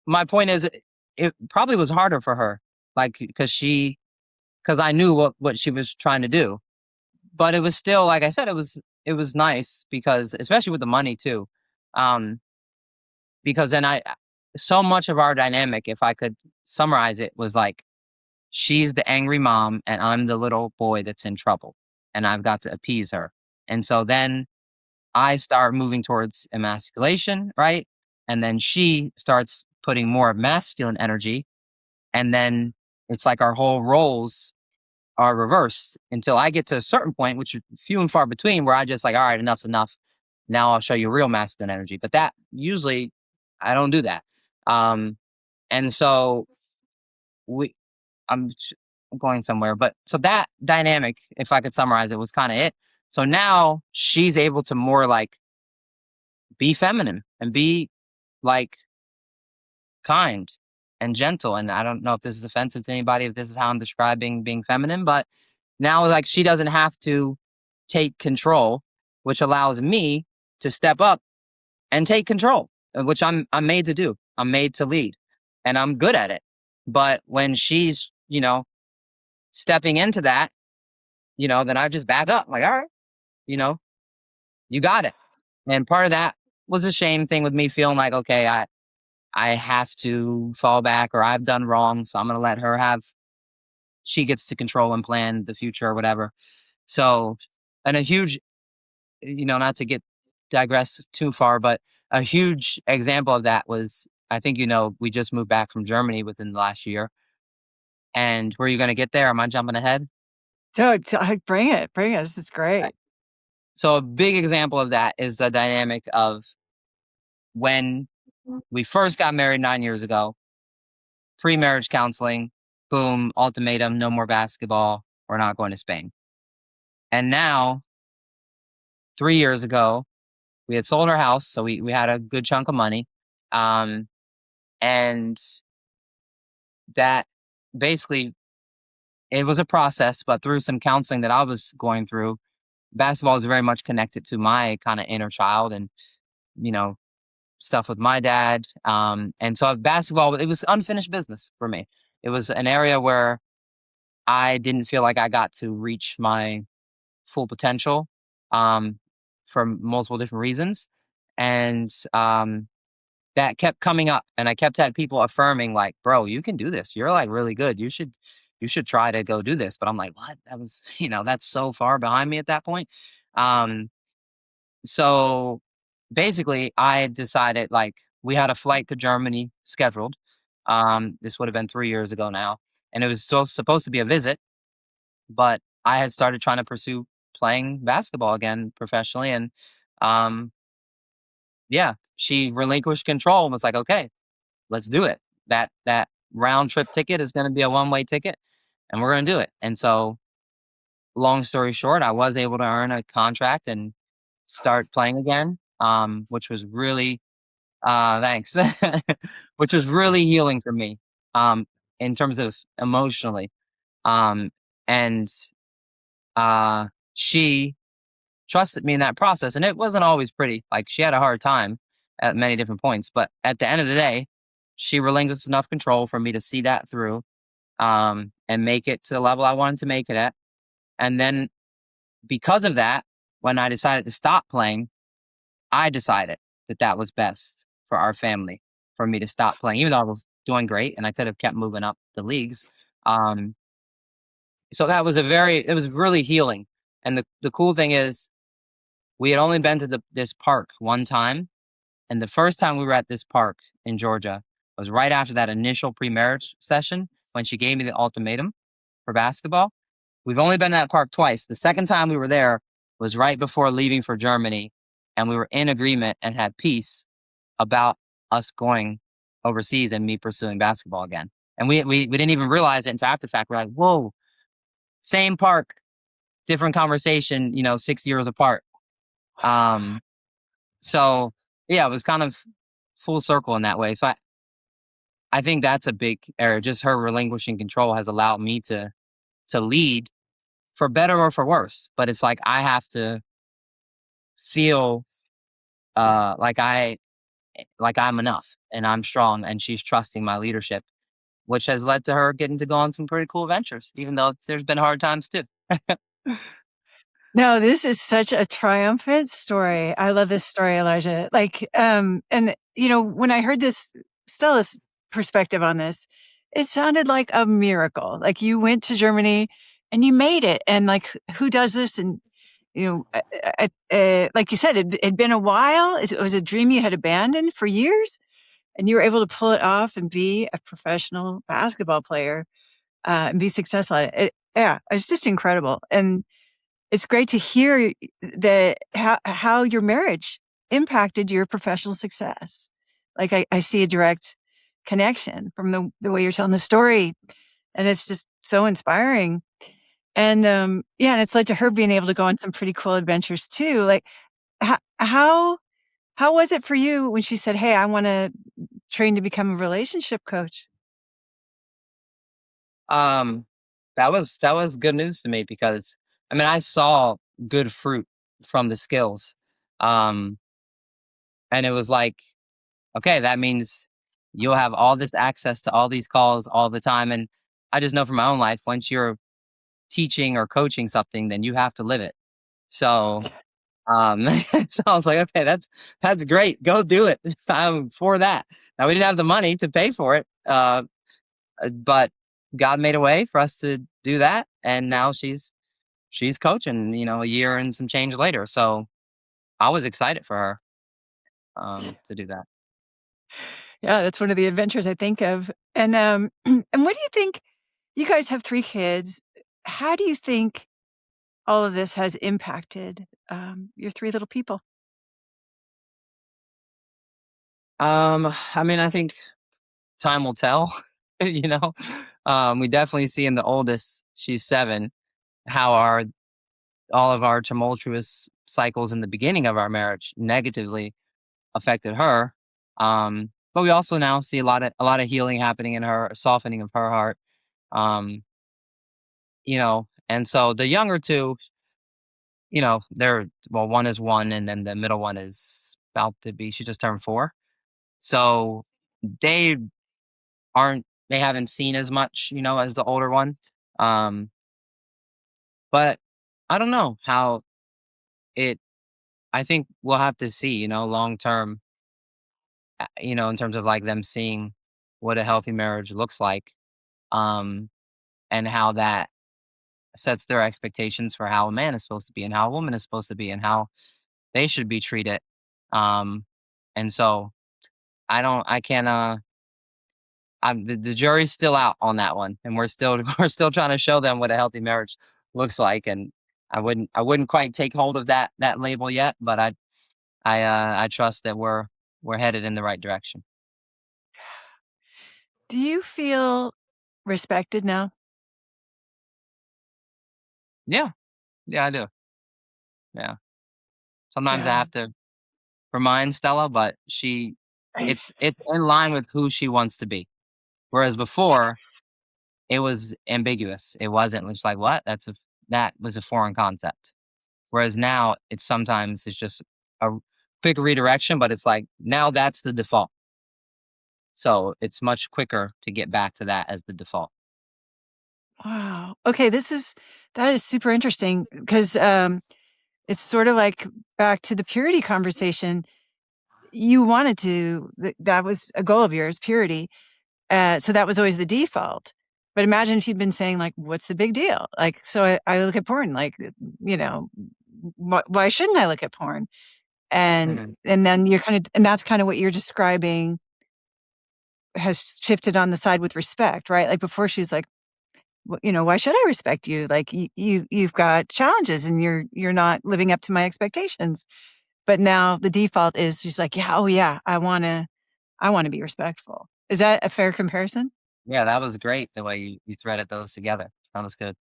my point is, it probably was harder for her, like because I knew what she was trying to do, but it was still, like I said, it was nice because especially with the money too, um, because then so much of our dynamic, if I could summarize it, was like she's the angry mom and I'm the little boy that's in trouble, and I've got to appease her, and so then I start moving towards emasculation, right, and then she starts putting more masculine energy. And then it's like our whole roles are reversed until I get to a certain point, which is few and far between, where I just like, all right, enough's enough. Now I'll show you real masculine energy. But that usually I don't do that. Um, and so we, I'm going somewhere, but so that dynamic, if I could summarize it, was kind of it. So now she's able to more like be feminine and be like kind and gentle. And I don't know if this is offensive to anybody, if this is how I'm describing being feminine, but now like she doesn't have to take control, which allows me to step up and take control, which I'm made to do. I'm made to lead and I'm good at it. But when she's, stepping into that, then I just back up like, all right, you know, you got it. And part of that was a shame thing with me feeling like, okay, I have to fall back or I've done wrong. So I'm going to let her have, she gets to control and plan the future or whatever. So, and a huge, not to get digress too far, but a huge example of that was, I think, we just moved back from Germany within the last year. And were you going to get there? Am I jumping ahead? Bring it. Bring it. This is great. So a big example of that is the dynamic of when we first got married 9 years ago, pre-marriage counseling, boom, ultimatum, no more basketball. We're not going to Spain. And now, 3 years ago, we had sold our house. So we had a good chunk of money. And that basically, it was a process, but through some counseling that I was going through, basketball is very much connected to my kind of inner child and, you know, stuff with my dad. And so basketball, it was unfinished business for me. It was an area where I didn't feel like I got to reach my full potential for multiple different reasons. And that kept coming up. And I kept had people affirming, like, bro, you can do this. You're like really good. You should try to go do this. But I'm like, what? That was, that's so far behind me at that point. Um, so basically I decided, like, we had a flight to Germany scheduled. This would have been 3 years ago now. And it was supposed to be a visit, but I had started trying to pursue playing basketball again professionally. And um, yeah, she relinquished control and was like, okay, let's do it. That round trip ticket is going to be a one-way ticket and we're going to do it. And so long story short, I was able to earn a contract and start playing again, which was really thanks, which was really healing for me, in terms of emotionally. Um, and she trusted me in that process, and it wasn't always pretty. Like, she had a hard time at many different points, but at the end of the day, she relinquished enough control for me to see that through, and make it to the level I wanted to make it at. And then because of that, when I decided to stop playing, I decided that that was best for our family, for me to stop playing, even though I was doing great and I could have kept moving up the leagues. Um, so it was really healing. And the cool thing is, we had only been to this park one time. And the first time we were at this park in Georgia was right after that initial pre-marriage session when she gave me the ultimatum for basketball. We've only been to that park twice. The second time we were there was right before leaving for Germany, and we were in agreement and had peace about us going overseas and me pursuing basketball again. And we didn't even realize it until after the fact. We're like, whoa, same park, different conversation, 6 years apart. So yeah, it was kind of full circle in that way. So I think that's a big area. Just her relinquishing control has allowed me to lead, for better or for worse. But it's like I have to feel like I'm enough and I'm strong, and she's trusting my leadership, which has led to her getting to go on some pretty cool ventures, even though there's been hard times too. No, this is such a triumphant story. I love this story, Elijah. Like, and when I heard Stella's perspective on this, it sounded like a miracle. Like, you went to Germany and you made it. And like, who does this? And, like you said, it'd been a while. It was a dream you had abandoned for years, and you were able to pull it off and be a professional basketball player, and be successful at it. Yeah, it's just incredible. And it's great to hear how your marriage impacted your professional success. Like, I see a direct connection from the way you're telling the story, and it's just so inspiring. And yeah, and it's led to her being able to go on some pretty cool adventures too. Like, how how was it for you when she said, "Hey, I want to train to become a relationship coach"? Um, that was good news to me because, I mean, I saw good fruit from the skills. Um, and it was like, okay, that means you'll have all this access to all these calls all the time. And I just know from my own life, once you're teaching or coaching something, then you have to live it. So So I was like, okay, that's great. Go do it. I'm for that. Now we didn't have the money to pay for it, but God made a way for us to do that, and now she's coaching. A year and some change later. So I was excited for her to do that. Yeah, that's one of the adventures I think of. And and what do you think? You guys have 3 kids. How do you think all of this has impacted, your 3 little people? I mean, I think time will tell. you know, we definitely see in the oldest, she's 7, how our all of our tumultuous cycles in the beginning of our marriage negatively affected her. But we also now see a lot of healing happening in her, a softening of her heart. Um, and so the younger two, they're well, one is 1, and then the middle one is about to be. She just turned 4, so they they haven't seen as much, as the older one. Um, but I don't know how it. I think we'll have to see, long term, in terms of like them seeing what a healthy marriage looks like, um, and how that sets their expectations for how a man is supposed to be and how a woman is supposed to be and how they should be treated. Um, and so I can't, the jury's still out on that one, and we're still we're still trying to show them what a healthy marriage looks like. And I wouldn't quite take hold of that label yet, but I trust that we're headed in the right direction. Do you feel respected now? Yeah, yeah, I do. Yeah, sometimes I Yeah. have to remind Stella, but it's in line with who she wants to be. Whereas before, it was ambiguous. It wasn't. It's like, what? That was a foreign concept. Whereas now, it's just a quick redirection, but it's like now that's the default. So it's much quicker to get back to that as the default. Wow. Okay, that is super interesting because, it's sorta like back to the purity conversation. You wanted to that was a goal of yours, purity, so that was always the default. But imagine if you'd been saying, like, "What's the big deal?" Like, "So I look at porn, like, you know, why shouldn't I look at porn?" Mhm. And then you're and that's kinda what you're describing has shifted on the side with respect, right? Like, before she's like, why should I respect you? Like, you've got challenges and you're not living up to my expectations." But now the default is she's like, "Yeah, oh yeah, I wanna be respectful." Is that a fair comparison? Yeah, that was great the way you threaded those together. That was good.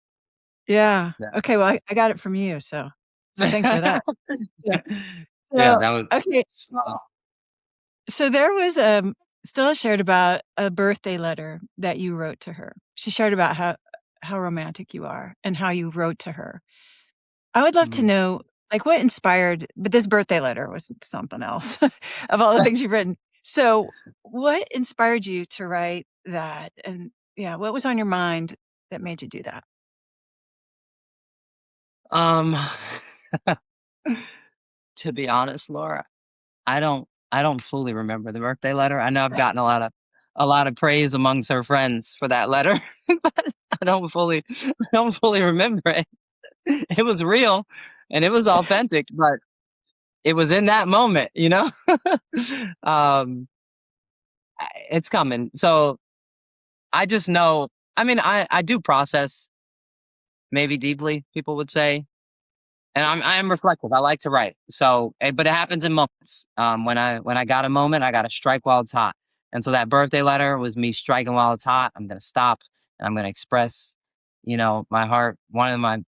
Yeah. Yeah. Okay, well, I got it from you, so thanks for that. Yeah. Yeah, So, that was okay, spot on. so there was, Stella shared about a birthday letter that you wrote to her. She shared about how romantic you are and how you wrote to her. I would love to Mhm. know, like, what inspired but this birthday letter was something else of all the things you've written. So, what inspired you to write that? And, yeah, what was on your mind that made you do that? Um, to be honest, Laura, I don't fully remember the birthday letter. I know I've gotten a lot of praise amongst her friends for that letter, but I don't fully remember it. It was real and it was authentic, but it was in that moment. um, it's coming. So I just know. I mean, I do process maybe deeply. People would say, and I am reflective. I like to write. So, but it happens in moments. When I got a moment, I got to strike while it's hot. And so that birthday letter was me striking while it's hot. I'm gonna stop and I'm gonna express, my heart. One of my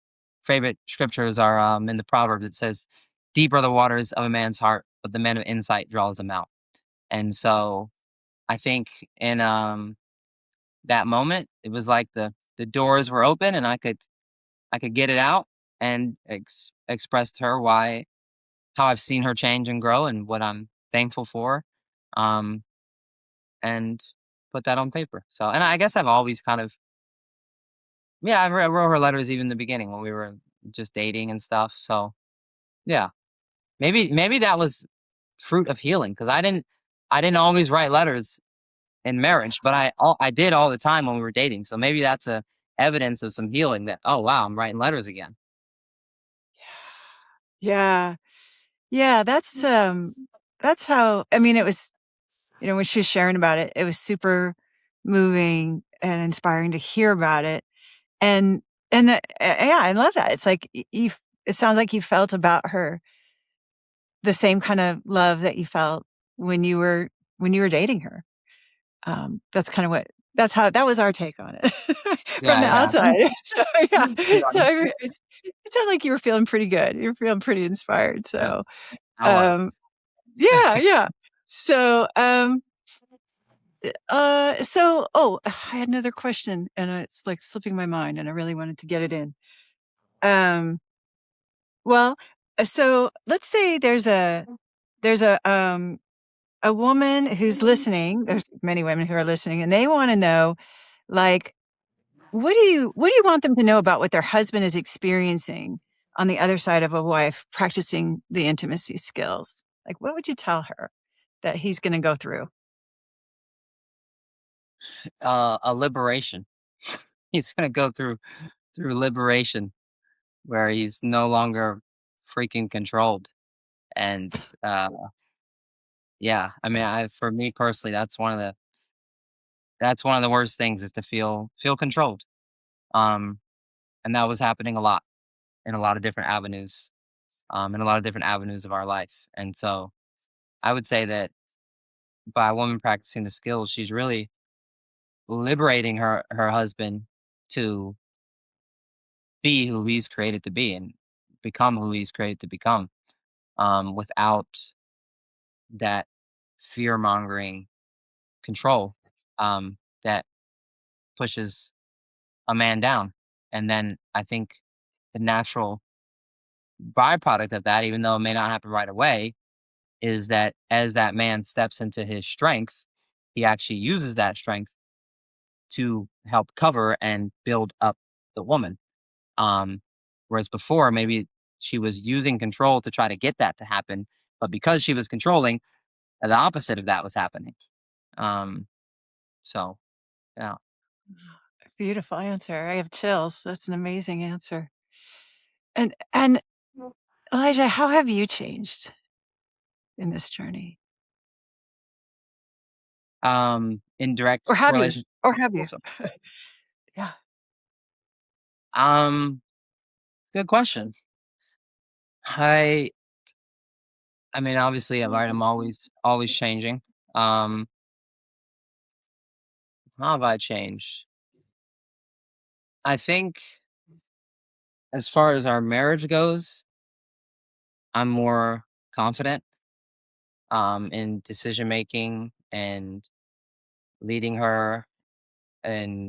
favorite scriptures are in the Proverbs. It says, "Deep are the waters of a man's heart, but the man of insight draws them out." And so I think in that moment, it was like the doors were open and I could get it out and express to her why how I've seen her change and grow and what I'm thankful for, um, and put that on paper. So, and I guess I've always kind of, yeah, I wrote her letters even in the beginning when we were just dating and stuff. So, yeah, maybe that was fruit of healing, because I didn't always write letters in marriage, but I did all the time when we were dating. So maybe that's a evidence of some healing, that, oh wow, I'm writing letters again. Yeah. Yeah, that's how, I mean, it was, when she was sharing about it, it was super moving and inspiring to hear about it. And yeah, I love that. It's like it sounds like you felt about her the same kind of love that you felt when you were dating her. That's kind of that was our take on it from Yeah, the yeah. outside. So yeah, so Yeah, it sounded like you were feeling pretty good. You were feeling pretty inspired. yeah, So I was. um, yeah, yeah. So oh, I had another question, and it's like slipping my mind, and I really wanted to get it in. Um, well, so let's say there's a woman who's listening. There's many women who are listening, and they want to know, like, what do you want them to know about what their husband is experiencing on the other side of a wife practicing the intimacy skills? Like, what would you tell her that he's going to go through? A liberation. He's gonna go through liberation, where he's no longer freaking controlled. And uh, yeah, I mean, for me personally, that's one of the worst things, is to feel controlled. Um, and that was happening a lot in a lot of different avenues, in a lot of different avenues of our life. And so I would say that by a woman practicing the skills, she's really liberating her husband to be who he's created to be, and become who he's created to become, without that fear mongering control, that pushes a man down. And then I think the natural byproduct of that, even though it may not happen right away, is that as that man steps into his strength, he actually uses that strength to help cover and build up the woman. Um, Whereas before, maybe she was using control to try to get that to happen, but because she was controlling, the opposite of that was happening. Um, so yeah. Beautiful answer. I have chills. That's an amazing answer. And Elijah, how have you changed in this journey? In Or direct have you? correlation. Or have you? So, Yeah. um, good question. I I mean, obviously, right, I'm always changing. Um, how have I changed? I think, as far as our marriage goes, I'm more confident, in decision making and leading her, and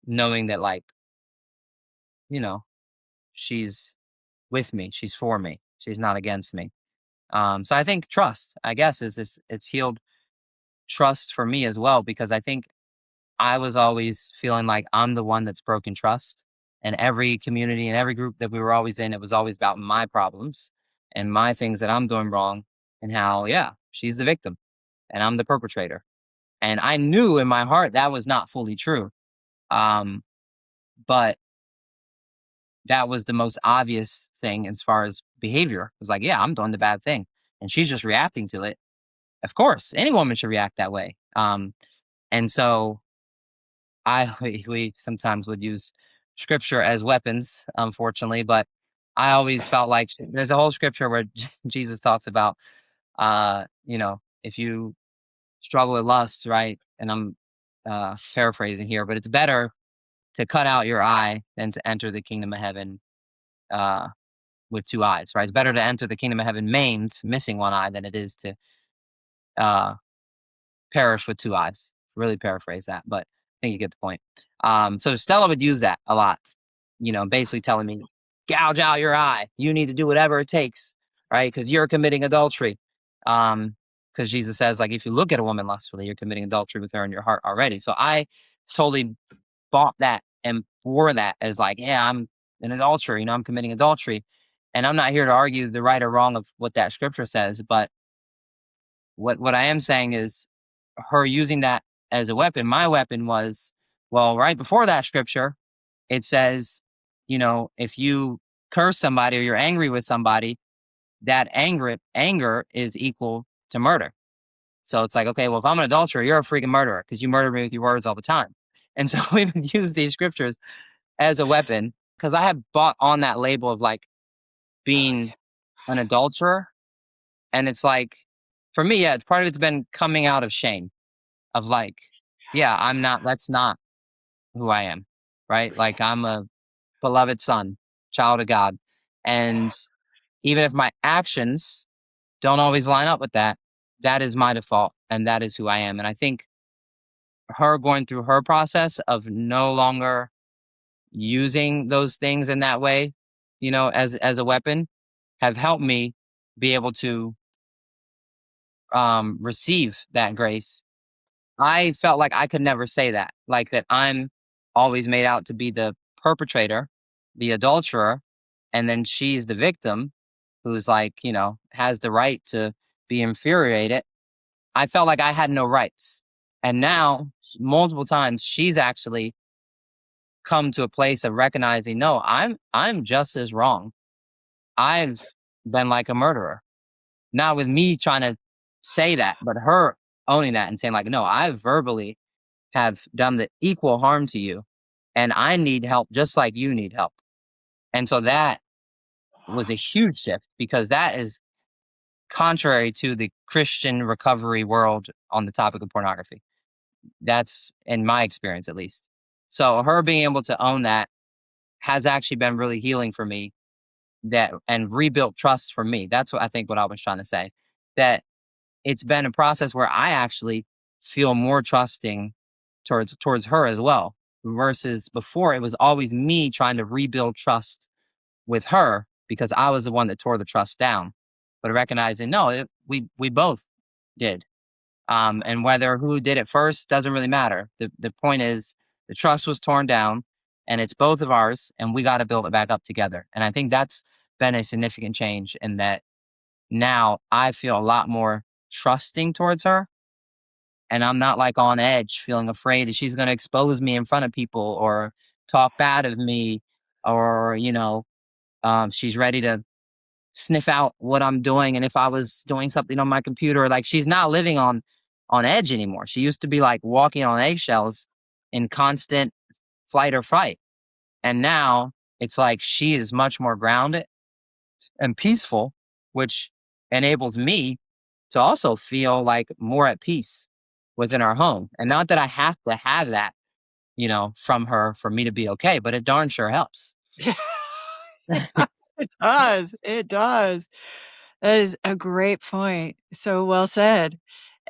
knowing that, like, you know, she's with me, she's for me, she's not against me. So I think trust, I guess, it's healed trust for me as well, because I think I was always feeling like I'm the one that's broken trust. And every community and every group that we were always in, it was always about my problems and my things that I'm doing wrong, and how, yeah, she's the victim and I'm the perpetrator. And I knew in my heart that was not fully true. Um, but that was the most obvious thing as far as behavior. It was like, yeah, I'm doing the bad thing, and she's just reacting to it. Of course, any woman should react that way. And so we sometimes would use scripture as weapons, unfortunately, but I always felt like there's a whole scripture where Jesus talks about, if you struggle with lust, right? And I'm paraphrasing here, but it's better to cut out your eye than to enter the kingdom of heaven uh, with two eyes, right? It's better to enter the kingdom of heaven maimed, missing one eye, than it is to uh, perish with two eyes. Really paraphrase that, but I think you get the point. So Stella would use that a lot, basically telling me, gouge out your eye. You need to do whatever it takes, right? Because you're committing adultery. Because Jesus says, like, if you look at a woman lustfully, you're committing adultery with her in your heart already. So I totally bought that and wore that as, like, yeah, I'm an adulterer, I'm committing adultery. And I'm not here to argue the right or wrong of what that scripture says, but what I am saying is her using that as a weapon. My weapon was, well, right before that scripture, it says, if you curse somebody or you're angry with somebody, that anger is equal to murder. So it's like, okay, well, if I'm an adulterer, you're a freaking murderer because you murder me with your words all the time. And so we would use these scriptures as a weapon because I have bought on that label of like being an adulterer. And it's like, for me, yeah, part of it's been coming out of shame of like, yeah, that's not who I am, right? Like I'm a beloved son, child of God. And even if my actions don't always line up with that, that is my default and that is who I am. And I think her going through her process of no longer using those things in that way, as a weapon, have helped me be able to receive that grace. I felt like I could never say that, like that I'm always made out to be the perpetrator, the adulterer, and then she's the victim who's like, has the right to be infuriated. I felt like I had no rights. And now, multiple times, she's actually come to a place of recognizing, no, I'm just as wrong. I've been like a murderer. Not with me trying to say that, but her owning that and saying like, no, I verbally have done the equal harm to you and I need help just like you need help. And so that was a huge shift because that is contrary to the Christian recovery world on the topic of pornography. That's in my experience, at least. So her being able to own that has actually been really healing for me that and rebuilt trust for me. That's what I think what I was trying to say. That it's been a process where I actually feel more trusting towards her as well. Versus before it was always me trying to rebuild trust with her because I was the one that tore the trust down. But recognizing no, we both did. And whether who did it first doesn't really matter. The point is the trust was torn down and it's both of ours and we got to build it back up together. And I think that's been a significant change in that now I feel a lot more trusting towards her and I'm not like on edge feeling afraid that she's going to expose me in front of people or talk bad of me or, she's ready to sniff out what I'm doing and if I was doing something on my computer, like she's not living on edge anymore. She used to be like walking on eggshells in constant flight or fight. And now it's like she is much more grounded and peaceful, which enables me to also feel like more at peace within our home. And not that I have to have that, from her for me to be okay, but it darn sure helps. Yeah, it does. It does. That is a great point. So well said.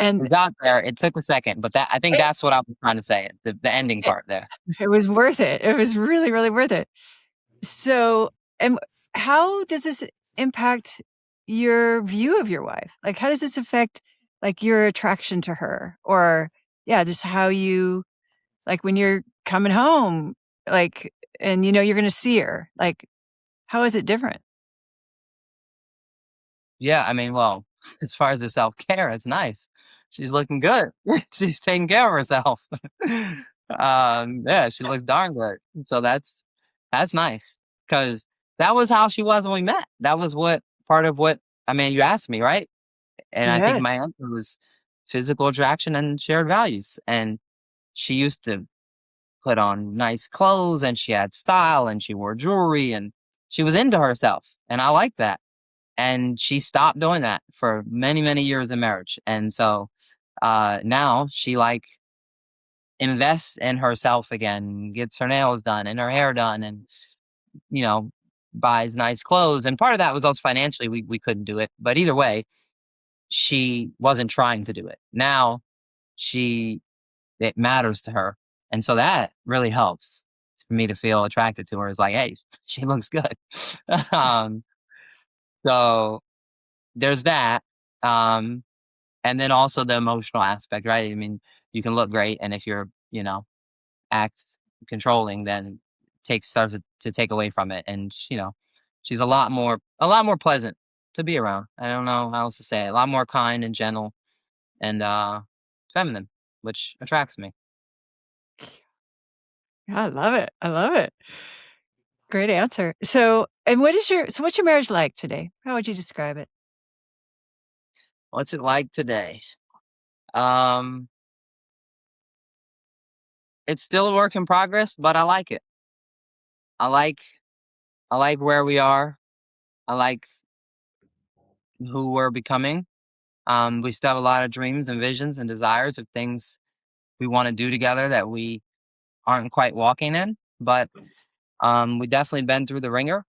We And got there. It took a second, but I think it, that's what I was trying to say. The ending it, part there. it was worth it. It was really, really worth it. So, and how does this impact your view of your wife? Like, how does this affect like your attraction to her or yeah, just how you like when you're coming home, like, and you're going to see her, like, how is it different? Yeah, I mean, well, as far as the self-care, it's nice. She's looking good. She's taking care of herself. Yeah, she looks darn good. So that's nice because that was how she was when we met. That was what part of what I mean, you asked me, right? And I think Yes. my answer was physical attraction and shared values. And she used to put on nice clothes and she had style and she wore jewelry and she was into herself. And I like that. And she stopped doing that for many, many years in marriage. And so now she like invests in herself again, gets her nails done and her hair done and, you know, buys nice clothes. And part of that was also financially we couldn't do it. But either way, she wasn't trying to do it. Now she it matters to her. And so that really helps for me to feel attracted to her. Is like, hey, she looks good. um, so there's that. Um, and then also the emotional aspect, right? I mean, you can look great, and if you're, act controlling, then takes starts to take away from it. And she's a lot more pleasant to be around. I don't know how else to say it. A lot more kind and gentle and feminine, which attracts me. I love it. I love it. Great answer. So, and what's your marriage like today? How would you describe it? What's it like today? Um, it's still a work in progress, but I like it. I like where we are. I like who we're becoming. We still have a lot of dreams and visions and desires of things we want to do together that we aren't quite walking in, but we definitely been through the ringer,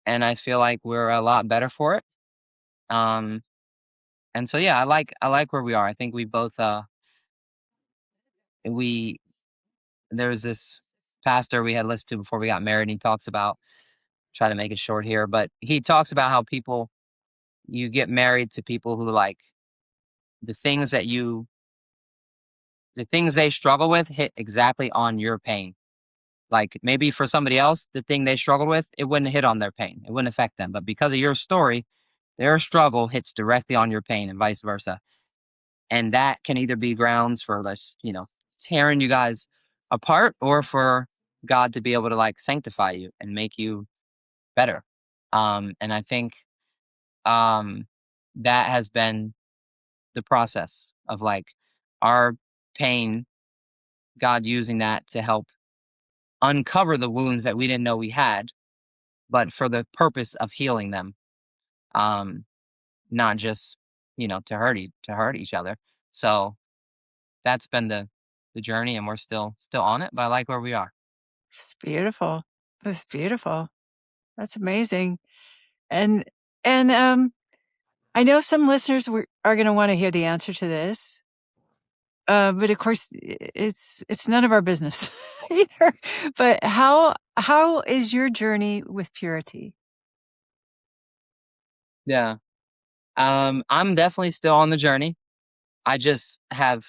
and I feel like we're a lot better for it. Um, and so yeah, I like where we are. I think we both we there was this pastor we had listened to before we got married, and he talks about, try to make it short here, but he talks about how people, you get married to people who like the things that you the things they struggle with hit exactly on your pain. Like maybe for somebody else, the thing they struggle with, it wouldn't hit on their pain. It wouldn't affect them. But because of your story, their struggle hits directly on your pain and vice versa. And that can either be grounds for this, tearing you guys apart, or for God to be able to like sanctify you and make you better. And I think um that has been the process of like our pain, God using that to help uncover the wounds that we didn't know we had, but for the purpose of healing them. Um, Not just, to hurt each other. So that's been the journey, and we're still on it, but I like where we are. It's beautiful. That's beautiful. That's amazing. And and I know some listeners are going to want to hear the answer to this. But of course, it's none of our business either. But how is your journey with purity? Yeah. I'm definitely still on the journey. I just have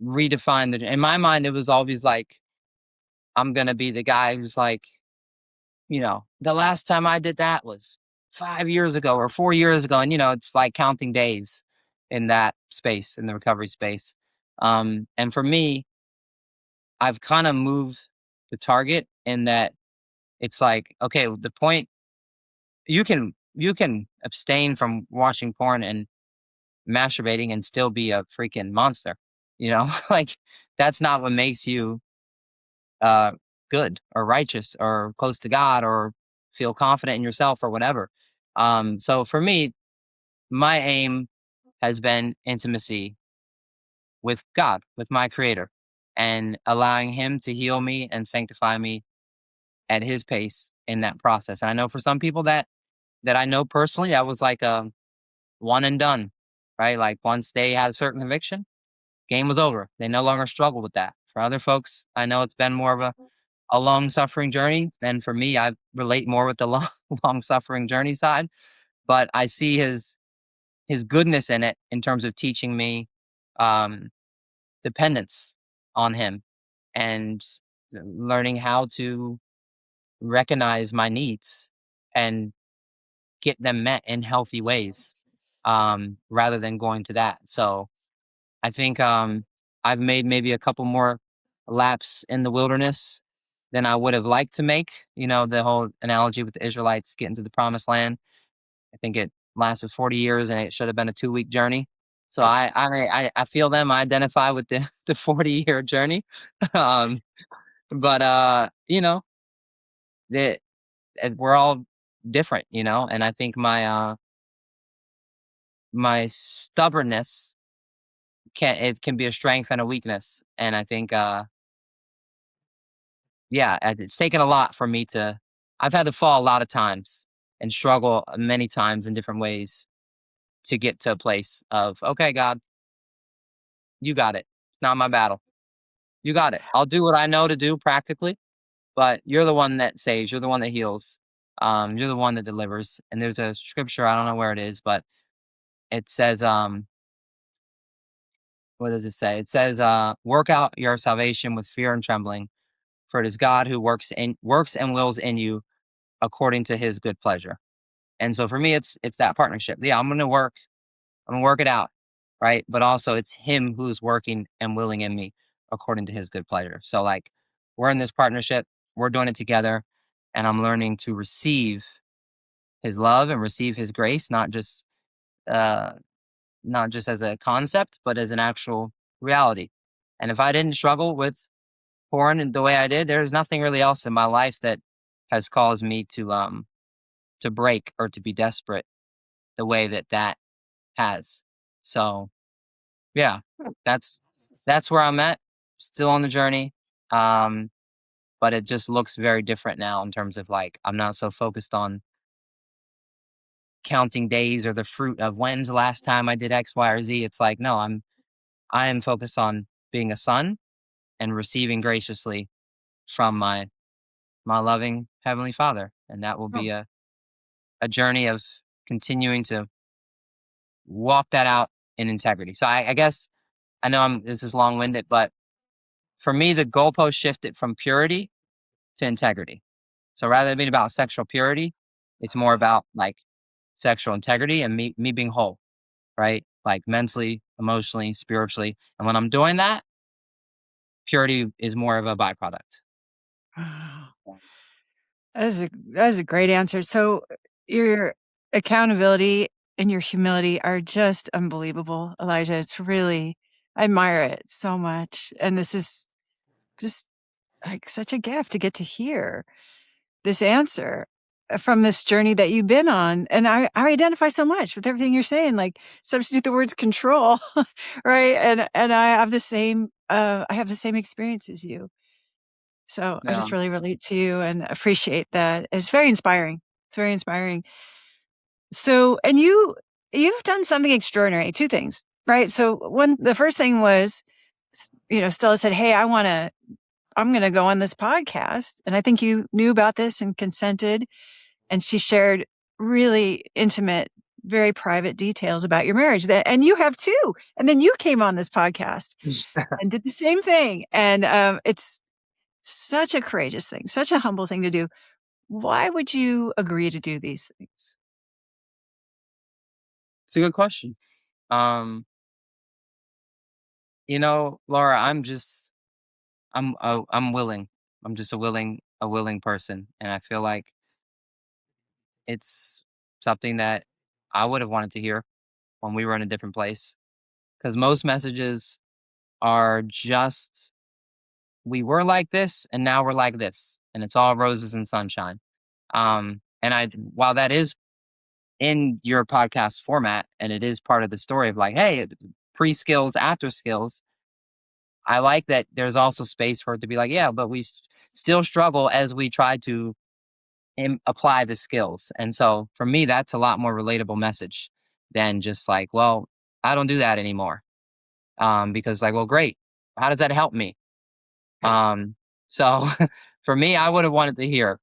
redefined it. In my mind, it was always like, I'm gonna be the guy who's like, the last time I did that was 5 years ago or 4 years ago. And it's like counting days in that space, in the recovery space. And for me, I've kind of moved the target in that it's like, okay, the point, you can abstain from watching porn and masturbating and still be a freaking monster. Like that's not what makes you uh good or righteous or close to God or feel confident in yourself or whatever. So for me, my aim has been intimacy with God, with my creator, and allowing him to heal me and sanctify me at his pace in that process. And I know for some people that I know personally, that was like a one and done, right? Like once they had a certain conviction, game was over. They no longer struggle with that. For other folks, I know it's been more of a long suffering journey. And for me, I relate more with the long suffering journey side. But I see his goodness in it in terms of teaching me um, dependence on him and learning how to recognize my needs and get them met in healthy ways, rather than going to that. So I think I've made maybe a couple more laps in the wilderness than I would have liked to make. The whole analogy with the Israelites getting to the promised land. I think it lasted 40 years and it should have been a 2-week journey. So I feel them. I identify with the the 40-year journey. um, but that we're all different, and I think my stubbornness can be a strength and a weakness. And I think yeah, it's taken a lot for me to, I've had to fall a lot of times and struggle many times in different ways to get to a place of, okay, God, you got it. It's not my battle. You got it. I'll do what I know to do practically, but you're the one that saves. You're the one that heals. You're the one that delivers. And there's a scripture, I don't know where it is, but it says, what does it say? It says, work out your salvation with fear and trembling, for it is God who works and wills in you according to his good pleasure. And so for me, it's that partnership. Yeah, I'm gonna work it out, right? But also it's him who's working and willing in me according to his good pleasure. So like we're in this partnership, we're doing it together, and I'm learning to receive his love and receive his grace, uh not just as a concept, but as an actual reality. And if I didn't struggle with porn in the way I did, there's nothing really else in my life that has caused me to break or to be desperate the way that has. So yeah, that's that's where I'm at. Still on the journey. Um, but it just looks very different now in terms of like I'm not so focused on counting days or the fruit of when's the last time I did X, Y, or Z. It's like, no, I am focused on being a son and receiving graciously from my loving Heavenly Father. And that will Oh, be a journey of continuing to walk that out in integrity. So I guess I know this is long winded, but for me, the goalpost shifted from purity to integrity. So rather than being about sexual purity, it's more about like sexual integrity and me being whole, right? Like mentally, emotionally, spiritually. And when I'm doing that, purity is more of a byproduct. wow. That is a great answer. So your accountability and your humility are just unbelievable, Elijah. It's really I admire it so much. And this is just like such a gift to get to hear this answer from this journey that you've been on. And I identify so much with everything you're saying, like substitute the words control, right? And I have the same experience as you. So I Yeah. just really relate to you and appreciate that. It's very inspiring. It's very inspiring. So, and you've done something extraordinary, two things, right? So the first thing was, Stella said, "Hey, I'm going to go on this podcast." And I think you knew about this and consented. And she shared really intimate, very private details about your marriage and you have too. And then you came on this podcast and did the same thing. And, it's such a courageous thing, such a humble thing to do. Why would you agree to do these things? It's a good question. Um, Laura, I'm willing. I'm just a willing person, and I feel like it's something that I would have wanted to hear when we were in a different place. Because most messages are just we were like this, and now we're like this, and it's all roses and sunshine. And while that is in your podcast format, and it is part of the story of like, hey, pre skills, after skills. I like that there's also space for it to be like, yeah, but we still struggle as we try to apply the skills. And so for me, that's a lot more relatable message than just like, well, I don't do that anymore. Because like, well, great. How does that help me? Um, so for me, I would have wanted to hear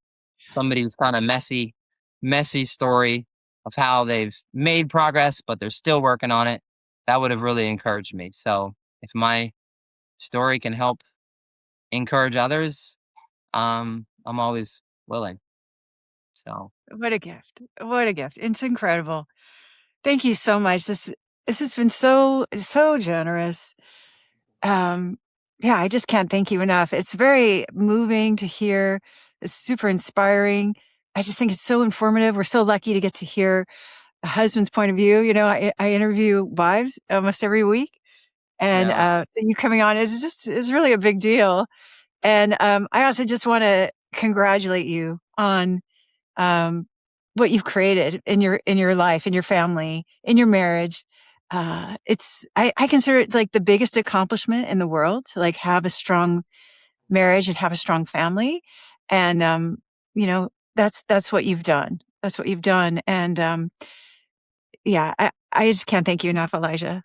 somebody's kind of messy story of how they've made progress, but they're still working on it. That would have really encouraged me. So if my story can help encourage others, I'm always willing. So What a gift. What a gift. It's incredible. Thank you so much. This has been so generous. Um, yeah, I just can't thank you enough. It's very moving to hear. It's super inspiring. I just think it's so informative. We're so lucky to get to hear a husband's point of view. I interview wives almost every week, and yeah, so you coming on is really a big deal. And I also just want to congratulate you on um, what you've created in your life, in your family, in your marriage. I consider it like the biggest accomplishment in the world to like have a strong marriage and have a strong family. And, that's what you've done. That's what you've done. And, yeah, I just can't thank you enough, Elijah.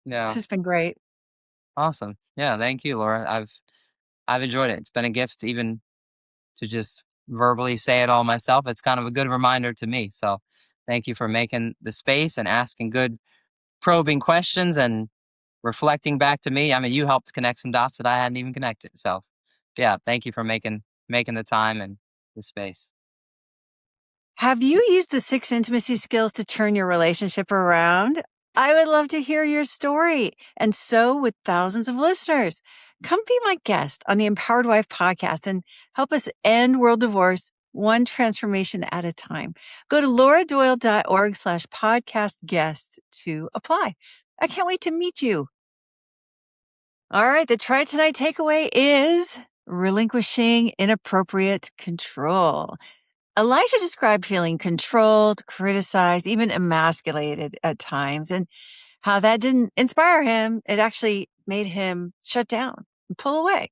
This yeah, has been great. awesome. Yeah, thank you, Laura. I've enjoyed it. It's been a gift even to just verbally say it all myself. It's kind of a good reminder to me. So thank you for making the space and asking good probing questions and reflecting back to me. I mean, you helped connect some dots that I hadn't even connected. So yeah, thank you for making the time and the space. Have you used the 6 intimacy skills to turn your relationship around? I would love to hear your story. And so with thousands of listeners. Come be my guest on the Empowered Wife podcast and help us end world divorce one transformation at a time. Go to lauradoyle.org/podcast guest to apply. I can't wait to meet you. All right. The Try Tonight takeaway is relinquishing inappropriate control. Elijah described feeling controlled, criticized, even emasculated at times, and how that didn't inspire him. It actually made him shut down and pull away.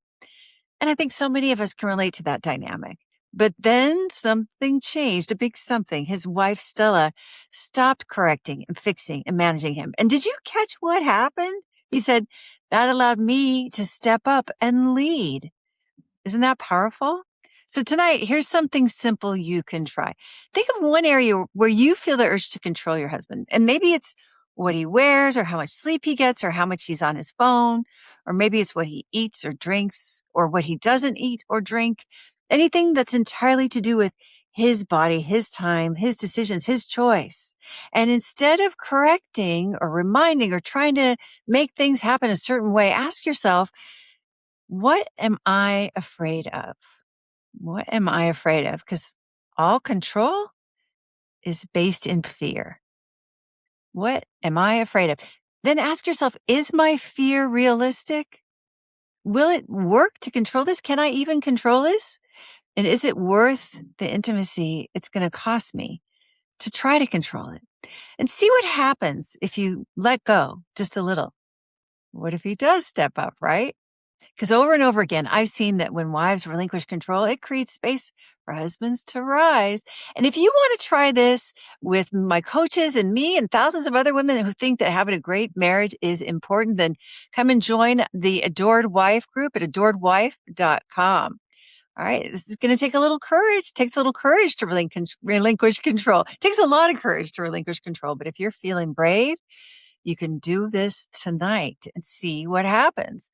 And I think so many of us can relate to that dynamic. But then something changed, a big something. His wife, Stella, stopped correcting and fixing and managing him. And did you catch what happened? He said, that allowed me to step up and lead. Isn't that powerful? So tonight, here's something simple you can try. Think of one area where you feel the urge to control your husband. And maybe it's what he wears or how much sleep he gets or how much he's on his phone. Or maybe it's what he eats or drinks or what he doesn't eat or drink. Anything that's entirely to do with his body, his time, his decisions, his choice. And instead of correcting or reminding or trying to make things happen a certain way, ask yourself, what am I afraid of? What am I afraid of? Because all control is based in fear. What am I afraid of? Then ask yourself, is my fear realistic? Will it work to control this? Can I even control this? And is it worth the intimacy it's going to cost me to try to control it? And see what happens if you let go just a little. What if he does step up, right? Because over and over again, I've seen that when wives relinquish control, it creates space for husbands to rise. And if you want to try this with my coaches and me and thousands of other women who think that having a great marriage is important, then come and join the Adored Wife group at adoredwife.com. All right. This is going to take a little courage. It takes a little courage to relinquish control. It takes a lot of courage to relinquish control. But if you're feeling brave, you can do this tonight and see what happens.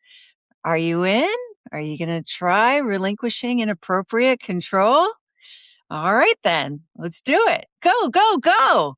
Are you in? Are you going to try relinquishing inappropriate control? All right, then. Let's do it. Go, go, go.